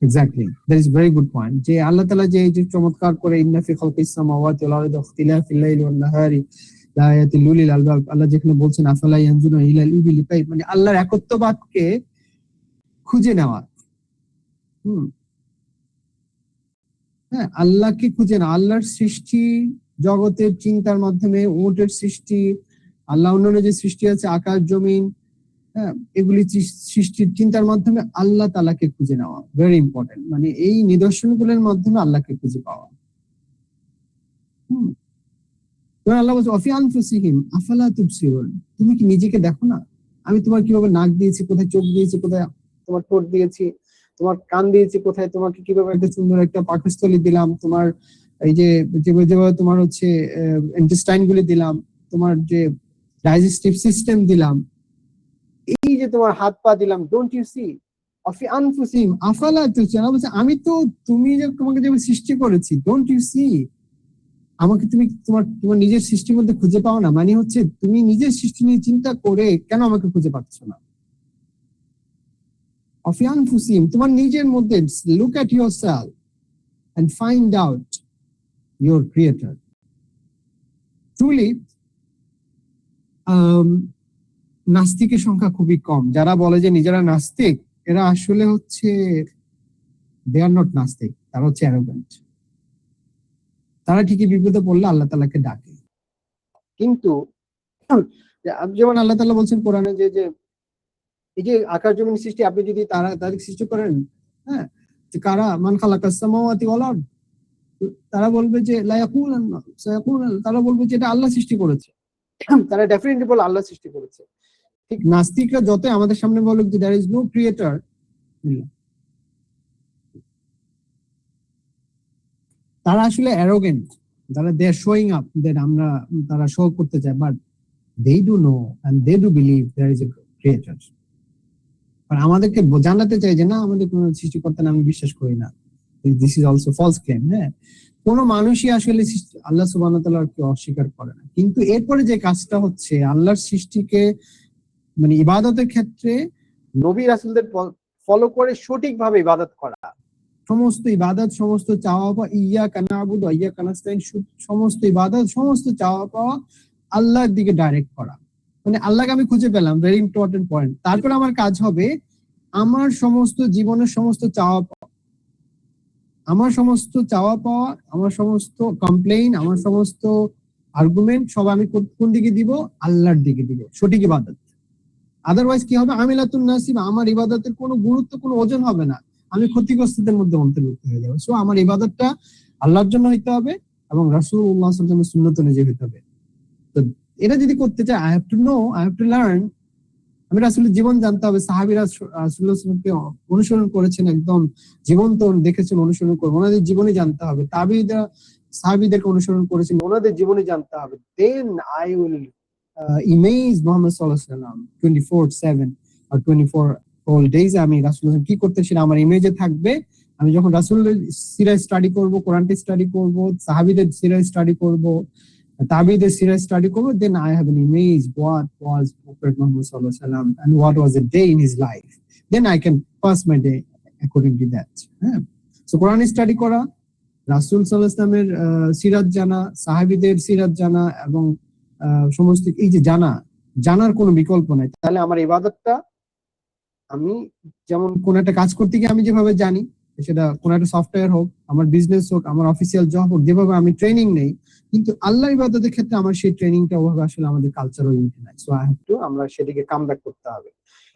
Exactly, that is very good point. যে আল্লাহ তাআলা যে এই যে চমৎকার করে ইন্না ফি খালকিস সামাওয়াতি ওয়াল আরদি ইখতিলাফিল লাইলি ওয়ান নাহারি লায়াতিল লিল আলবাব, আল্লাহ যেখানে বলছেন আফালা ইয়ানজুরুনা ইলাল ইবিলি কাইফ, মানে আল্লাহর একত্ববাদকে খুঁজে নেওয়া। হ্যাঁ, আল্লাহকে খুঁজে না, আল্লাহর সৃষ্টি জগতের চিন্তার মাধ্যমে, উটের সৃষ্টি, আল্লাহ অন্যান্য যে সৃষ্টি আছে আকাশ জমিন, হ্যাঁ, এগুলি সৃষ্টির চিন্তার মাধ্যমে আল্লাহ তাআলাকে খুঁজে নেওয়া ভেরি ইম্পর্টেন্ট। মানে এই নিদর্শনগুলোর মাধ্যমে আল্লাহকে খুঁজে পাওয়া। আল্লাহ বলছে অফি আনফুসিহিম আফালা তুবসিরুন, তুমি কি নিজেকে দেখো না? আমি তোমার কিভাবে নাক দিয়েছি, কোথায় চোখ দিয়েছি, কোথায় তোমার ঠোঁট দিয়েছি, তোমার কান দিয়েছি কোথায়, তোমাকে কিভাবে একটা সুন্দর একটা পাকস্থলী দিলাম, তোমার এই যে যেভাবে তোমার হচ্ছে ইন্টেস্টাইন গুলি দিলাম, তোমার যে ডাইজেস্টিভ সিস্টেম দিলাম, এই যে তোমার হাত পা দিলাম, ডোন্ট ইউ সি অফি আনফুসিহিম আফালা তুবসিরুন, বলছে আমি তো তুমি যে তোমাকে যে সৃষ্টি করেছি, ডোন্ট ইউ সি, আমাকে তুমি তোমার তোমার নিজের সৃষ্টির মধ্যে খুঁজে পাও না? মানে হচ্ছে তুমি নিজের সৃষ্টি নিয়ে চিন্তা করে কেন আমাকে খুঁজে পাচ্ছ না? অফি আনফুসিহিম, তোমার নিজের মধ্যে look at yourself and find out your creator. Truly নাস্তিকের সংখ্যা খুবই কম। যারা বলে যে নিজেরা নাস্তিক, এরা আসলে হচ্ছে দে আর নট নাস্তিক, তারা হচ্ছে অ্যারোগেন্ট। তারা ঠিকই বিপদে পড়লে আল্লাহ তাআলাকে ডাকে, কিন্তু যেমন আল্লাহ তাআলা বলছেন কোরআনে যে এই যে আকাশ জমিন সৃষ্টি, আপনি যদি তাদের সৃষ্টি করেন, হ্যাঁ, যে কারা মান খালাকাস সামাওয়াতি ওয়াল আরদ, তারা বলবে যে লা ইয়াকুলান্না সায়াকুলান, তারা বলবে যে এটা আল্লাহ সৃষ্টি করেছে। তারা ডেফিনেটলি বলে আল্লাহ সৃষ্টি করেছে। ঠিক নাস্তিকরা যত আমাদের সামনে বলুক যে দেয়ার ইজ নো ক্রিয়েটর, তারা আসলে অ্যারোগেন্ট, তারা they are showing up that আমরা তারা শো করতে চায়, but they do know and they do believe there is a creator. আর আমাদেরকে জানাতে চাই যে না, আমাদের কোনো সৃষ্টিকর্তা নামে বিশ্বাস করি না। This is also false claim. হ্যাঁ, কোনো মানুষই আসলে আল্লাহ সুবহানাহু ওয়া তাআলাকে অস্বীকার করে না, কিন্তু এরপরে যে কাজটা হচ্ছে আল্লাহর সৃষ্টিকে মানে ইবাদতের ক্ষেত্রে নবী রাসূলদের ফলো করে সঠিকভাবে ইবাদত করা, সমস্ত ইবাদত, সমস্ত চাওয়া পাওয়া, ইয়াকা না'বুদু ওয়া ইয়াকা নাস্তাইন, সমস্ত ইবাদত, সমস্ত চাওয়া পাওয়া আল্লাহর দিকে ডাইরেক্ট করা। মানে আল্লাহকে আমি খুঁজে পেলাম, ভেরি ইম্পর্টেন্ট পয়েন্ট। তারপর আমার কাজ হবে আমার সমস্ত জীবনের সমস্ত চাওয়া পাওয়া, আমার সমস্ত চাওয়া পাওয়া, আমার সমস্ত কমপ্লেইন, আমার সমস্ত আর্গুমেন্ট সব আমি কোন দিকে দিব? আল্লাহর দিকে দিব, সঠিক ইবাদত। আদারওয়াইজ কি হবে? আমিলাতুন নাসিব, আমার ইবাদতের কোনো গুরুত্ব, কোনো ওজন হবে না, আমি ক্ষতিগ্রস্তদের মধ্যে অন্তর্ভুক্ত হয়ে যাবো। সো আমার ইবাদতটা আল্লাহর জন্য হইতে হবে এবং রাসূলুল্লাহ সাল্লাল্লাহু আলাইহি ওয়াসাল্লামের সুন্নাত অনুযায়ী হইতে হবে। তো এটা যদি করতে চাই, I have to know, I have to learn. আমি রাসূলের জীবন জানতে হবে। সাহাবীরা রাসূলুল্লাহ সাল্লাল্লাহু আলাইহি ওয়াসাল্লামকে অনুসরণ করেছেন, একদম জীবন্ত দেখেছেন, অনুসরণ করবেন, ওনাদের জীবনী জানতে হবে। তাবিঈরা সাহাবীদেরকে অনুসরণ করেছেন, ওনাদের জীবনী জানতে হবে। Then I will image Muhammad সাল্লাল্লাহু আলাইহি ওয়াসাল্লাম 24/7 আর 24 হোল ডেজ। আমি রাসূলুল্লাহ কি করতেন সেটা আমার ইমেজে থাকবে। আমি যখন রাসূলের সিরাত স্টাডি করব, কোরআনটি স্টাডি করব, সাহাবীদের সিরাত স্টাডি করব, তাবিদের সিরাজ স্টাডি করবো, then I have an image what was Prophet Muhammad সাল্লাল্লাহু আলাইহি ওয়াসাল্লাম and what was a day in his life, then I can pass my day according to that. হ্যাঁ, সো কোরআন স্টাডি করা, রাসূল সাল্লাল্লাহু আলাইহি ওয়াসাল্লামের সিরাত জানা, সাহাবীদের সিরাত জানা এবং সমস্ত এই যে জানার কোনো বিকল্প নাই। তাহলে আমার ইবাদতটা, আমি যেমন কোন একটা কাজ করতে গিয়ে আমি যেভাবে জানি, সেটা কোন একটা সফটওয়্যার হোক, আমার বিজনেস হোক, আমার অফিসিয়াল জব হোক, যেভাবে আমি ট্রেনিং নেই, কিন্তু আল্লাহ ইবাদতের ক্ষেত্রে আমার সেই ট্রেনিংটা ওভাবে আসলে আমাদের কালচার হয়ে উঠে নাই। সো আই হ্যাভ টু, আমরা সেদিকে কাম ব্যাক করতে হবে।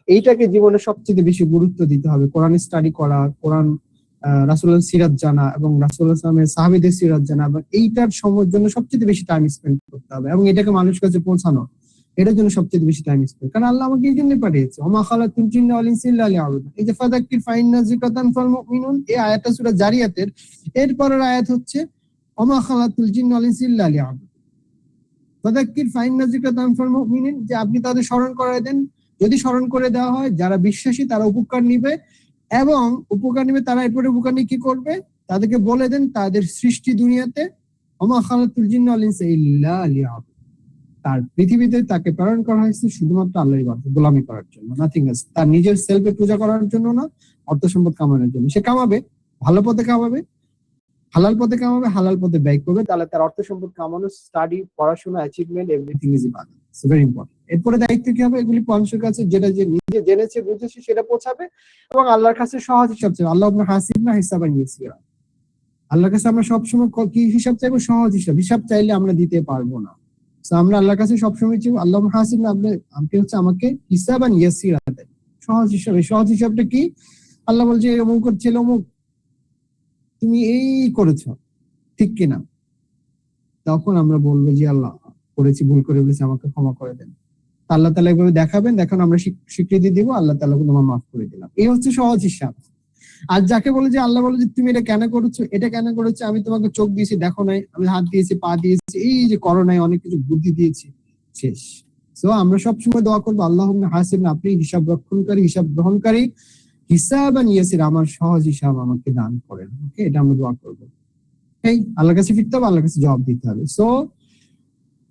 এইটাকে জীবনে সবচেয়ে বেশি গুরুত্ব দিতে হবে। কোরআন স্টাডি করা, কোরআন রাসূলের সিরাত জানা এবং রাসূলুল্লাহ সাল্লাল্লাহু আলাইহি ওয়াসাল্লামের সাহাবীদের সিরাত জানা, এবং এইটার সময়ের জন্য সবচেয়ে বেশি টাইম স্পেন্ড করতে হবে এবং এটাকে মানুষের কাছে পৌঁছানো, এটার জন্য সবচেয়ে বেশি টাইম স্পেন্ড। কারণ আল্লাহ আমাকে এই জন্য পাঠিয়েছে, ওমা খালাকুল জিন্না ওয়াল ইনসা ইল্লা লিয়াবুদুন। এই যে ফাযাক্কির ফাইন্না যিকরাতান ফাল মুমিনুন, এই আয়াতটা সূরা জারিয়াতের এরপরের আয়াত হচ্ছে ওমা খালাকুল জিন্না ওয়াল ইনসা ইল্লা লিয়াবুদুন। ফাযাক্কির ফাইন্না যিকরাতান ফাল মুমিনুন, যে আপনি তাদের স্মরণ করায় দেন, যদি স্মরণ করে দেওয়া হয় যারা বিশ্বাসী তারা উপকার নিবে, এবং উপকার নিবে তারা এরপরে উপকার নিয়ে কি করবে, তাদেরকে বলে দেন তাদের সৃষ্টি দুনিয়াতে ওমা খালাকুল জিন্না ওয়াল ইনসা ইল্লা লিয়াবুদুন, তার পৃথিবীতে তাকে প্রেরণ করা হয়েছে শুধুমাত্র আল্লাহর ইবাদত গোলামি করার জন্য, নাথিং এলস। তার নিজের সেলফে পূজা করার জন্য না, অর্থ সম্পদ কামানোর জন্য। সে কামাবে, ভালো পথে কামাবে, হালাল পথে কামাবে, হালাল পথে ব্যয় করবে, তাহলে তার অর্থ সম্পদ কামানো, স্টাডি, পড়াশোনা, অ্যাচিভমেন্ট, এভরিথিং ইজ ইবাদত। It's very important. এরপরে দায়িত্ব কি হবে, এগুলি মানুষের কাছে যেটা যে নিজে জেনেছে বুঝেছে সেটা পৌঁছাবে এবং আল্লাহর কাছে সহজ হিসাব চাইবে। আল্লাহ আপনার হাসিবনা হিসাবান ইয়াসিরা, আল্লাহর কাছে আমরা সবসময় কি হিসাব চাইবো, সহজ হিসাব। হিসাব চাইলে আমরা দিতে পারবো না। আমরা আল্লাহর কাছে সবসময় চাইবো আল্লাহ হাসিবনা, আপনি হচ্ছে আমাকে হিসাবান ইয়াসিরা দেন, সহজ হিসাব। সহজ হিসাবটা কি, আল্লাহ বলছে অমুক ছেলে অমুক তুমি এই করেছো, ঠিক কিনা? তখন আমরা বলবো যে আল্লাহ করেছি, ভুল করে বলেছি, আমাকে ক্ষমা করে দেন। আল্লাহ তাআলা এভাবে দেখাবেন, দেখান আমরা স্বীকৃতি দিব, আল্লাহ তাআলা তোমার মাফ করে দিলাম। এই হচ্ছে সহজ হিসাব। আর যাকে বলে যে আল্লাহ বলে যে তুমি এটা কেন করেছো, এটা কেন করেছো, আমি তোমাকে চোখ দিয়েছি দেখো নাই, আমি হাত দিয়েছি পা দিয়েছি, এই যে করো নাই, অনেক কিছু বুদ্ধি দিয়েছি, শেষ। সো আমরা সবসময় দোয়া করবো আল্লাহুম্মা হাসিবনা, আপনি হিসাব রক্ষণকারী, হিসাব গ্রহণকারী, হিসাবান ইয়াসির, আমার সহজ হিসাব আমাকে দান করেন। ওকে, এটা আমরা দোয়া করবো। এই আল্লাহর কাছে ফিরতে হবে, আল্লাহর কাছে জবাব দিতে হবে। সো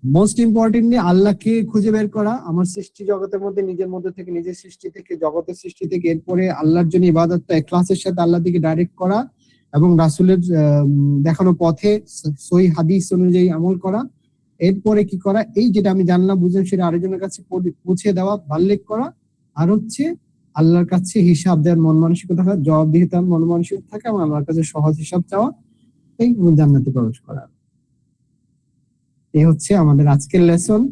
মোস্ট ইম্পর্টেন্টলি আল্লাহকে খুঁজে বের করা, আমার সৃষ্টি জগতের মধ্যে, নিজের মধ্যে থেকে, নিজের সৃষ্টি থেকে, জগতের সৃষ্টি থেকে, এরপরে আল্লাহর জন্য ইবাদতটা ইখলাসের সাথে আল্লাহর দিকে ডাইরেক্ট করা এবং রাসূলের দেখানো পথে সহিহ হাদিস অনুযায়ী আমল করা। এরপরে কি করা, এই যেটা আমি জানলাম বুঝলাম সেটা আরেকজনের কাছে পৌঁছে দেওয়া, বাল্যক করা। আর হচ্ছে আল্লাহর কাছে হিসাব দেওয়ার মন মানসিকতা থাকা, জবাবদিহিতার মন মানসিকতা থাকা এবং আল্লাহর কাছে সহজ হিসাব চাওয়া, এই জান্নাতে প্রবেশ করা। এই হচ্ছে আমাদের আজকের লেসন।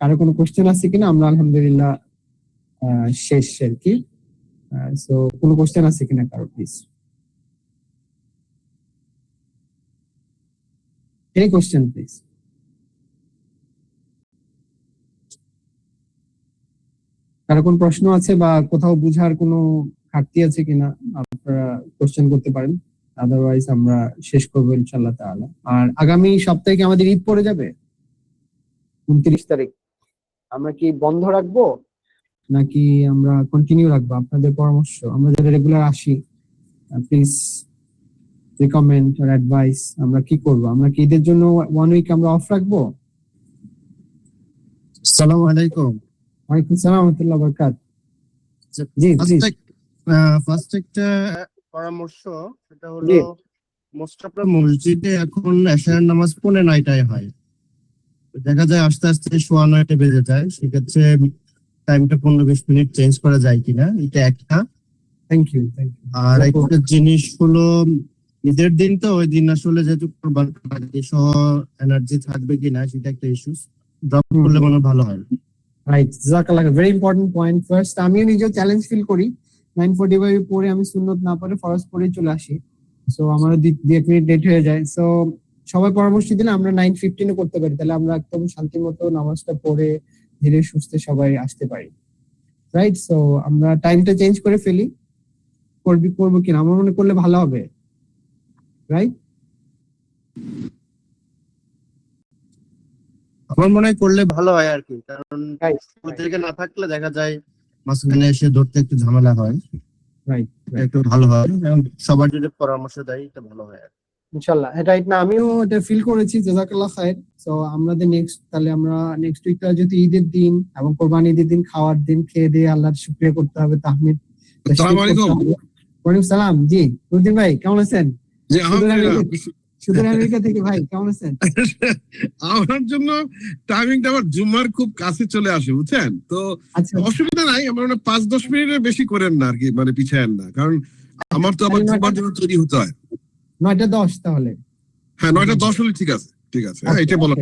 কারো কোনো কোশ্চেন আছে কিনা? আমরা আলহামদুলিল্লাহ শেষ আর কি। সো কোনো কোশ্চেন আছে কিনা কারো, প্লিজ? Any question please? কারো কোনো প্রশ্ন আছে বা কোথাও বুঝার কোনো ঘাটতি আছে কিনা, আপনারা কোশ্চেন করতে পারেন। আদারওয়াইজ আমরা শেষ করবো ইনশাআল্লাহ তাআলা। আর আগামী সপ্তাহে কি আমাদের ঈদ পড়ে যাবে 29 তারিখ? আমরা কি বন্ধ রাখবো নাকি আমরা কন্টিনিউ রাখবো? আপনাদের পরামর্শ। আমরা যারা রেগুলার আসি, প্লিজ রিকমেন্ড অর অ্যাডভাইস। আমরা কি করব? আমরা কি ঈদের জন্য 1 উইক আমরা অফ রাখবো? আসসালামু আলাইকুম। ওয়ালাইকুম আসসালাম ওয়া রাহমাতুল্লাহি ওয়া বারাকাতুহু। জি প্লিজ। ফার্স্ট একটা পরামর্শ, সেটা হলো মোস্ট অফ দ্য মসজিদে এখন এশার নামাজ 9:30টায় হয়। দেখা যায় আস্তে আস্তে 9:15 বেজে যায়। সেক্ষেত্রে টাইমটা 15-20 মিনিট চেঞ্জ করা যায় কিনা, এটা একটা। Thank you. আর একটা জিনিস হলো, ঈদের দিন তো, ওই দিন আসলে যেহেতু কুরবান সহ এনার্জি থাকবে কিনা সেটা একটা ইস্যু। ড্রপ করলে মনে ভালো হয়। রাইট, জাযাকাল্লাহ, ভেরি ইম্পর্টেন্ট পয়েন্ট। ফার্স্ট আমিও নিজেও চ্যালেঞ্জ ফিল করি, 9:45 পরে আমি সুন্নত না পড়ে ফরজ পড়ে চলে আসি। সো আমারও 2 মিনিট লেট হয়ে যায়। সো সবাই পরামর্শ দিলে আমরা 9:15 করতে পারি, তাহলে আমরা একদম শান্তি মতো নামাজটা পড়ে ধীরে সুস্থে সবাই আসতে পারি। রাইট, সো আমরা টাইমটা চেঞ্জ করে ফেলি। করবো কিনা? আমার মনে করলে ভালো হবে। রাইট, আমার মনে হয় করলে ভালো হয় আর কি, কারণ ওদেরকে না থাকলে দেখা যায় মাঝখানে এসে ধরতে একটু ঝামেলা হয়। রাইট, একটু ভালো হয় এবং সবার যদি পরামর্শ দেয় এটা ভালো হয়। ইনশাআল্লাহ। রাইট না, আমিও এটা ফিল করেছি। জাযাকাল্লাহ খায়ের। সো আমাদের আমরা নেক্সট উইকটা যদি ঈদের দিন এবং কোরবানি ঈদের দিন খাওয়ার দিন খেয়ে দিয়ে আল্লাহর শুকরিয়া করতে হবে, তাহমিদ আসসালামু আলাইকুম। ওয়ালাইকুম সালাম। জি নুরুদ্দিন ভাই কেমন আছেন? জি আলহামদুলিল্লাহ। সুদূর আমেরিকা থেকে ভাই কেমন আছেন? আমার জন্য টাইমিংটা আবার জুম্মার খুব কাছে চলে আসে, বুঝছেন তো। আচ্ছা অসুবিধা নাই, আমার মানে 5-10 মিনিটের বেশি করেন না আর কি, মানে পিছায়েন না, কারণ আমার তো আবার জুম্মার জন্য তৈরি হতে হয়। 9:10 তাহলে। হ্যাঁ 9:10 হলে ঠিক আছে, ঠিক আছে। হ্যাঁ এটা বলো।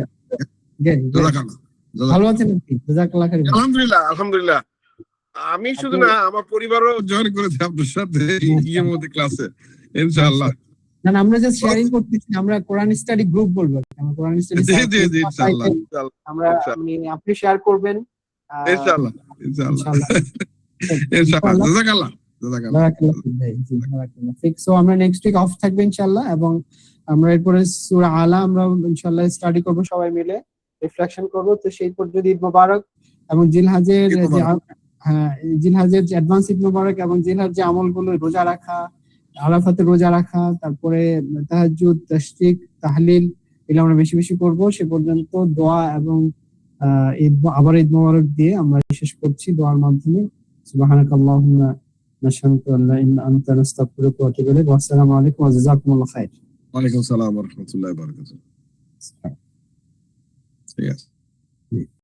জাযাকাল্লাহ। ভালো আছেন আপনি? জাযাকাল্লাহ খাইর। আলহামদুলিল্লাহ আলহামদুলিল্লাহ। আমি শুধু না, আমার পরিবারও জয়েন করেছে আপনার সাথে ইয়ের মধ্যে ক্লাসে, ইনশাআল্লাহ। না না, আমরা জাস্ট শেয়ারিং করতেছি। আমরা কোরআন স্টাডি গ্রুপ বলবো, আমরা কোরআন স্টাডি জি জি জি ইনশাআল্লাহ আমরা আপনি শেয়ার করবেন ইনশাআল্লাহ ইনশাআল্লাহ ইনশাআল্লাহ। জাযাকাল্লাহ জাযাকাল্লাহ। ঠিক। সো আমরা নেক্সট উইক অফ থাকবে ইনশাআল্লাহ, এবং আমরা এরপরে সূরা আলা আমরা ইনশাআল্লাহ স্টাডি করব, সবাই মিলে রিফ্লেকশন করব। তো সেই পর যদি ঈদ মোবারক এবং জিলহাজের জিলহাজের যে অ্যাডভান্স ঈদ মোবারক এবং জিলহাজ যে আমলগুলো, রোজা রাখা, আরাফাতে রোজা রাখা, তারপরে তাহাজ্জুদ, তাশরিক, তাহলিল, এগুলো আমরা বেশি বেশি করব। সে পর্যন্ত দোয়া এবং আবার ঈদ মোবারক দিয়ে আমরা শেষ করছি দোয়ার মাধ্যমে। সুবহানাকাল্লাহুম্মা নাশহাদু আল্লা ইলাহা ইল্লা আনতা নাস্তাগফিরুকা ওয়া আতুবু ইলাইক। ওয়া আসসালামু আলাইকুম ওয়া জাযাকুমুল্লাহু খাইর। ওয়ালাইকুম আসসালাম ওয়া রাহমাতুল্লাহি ওয়া বারাকাতুহু। ঠিক আছে।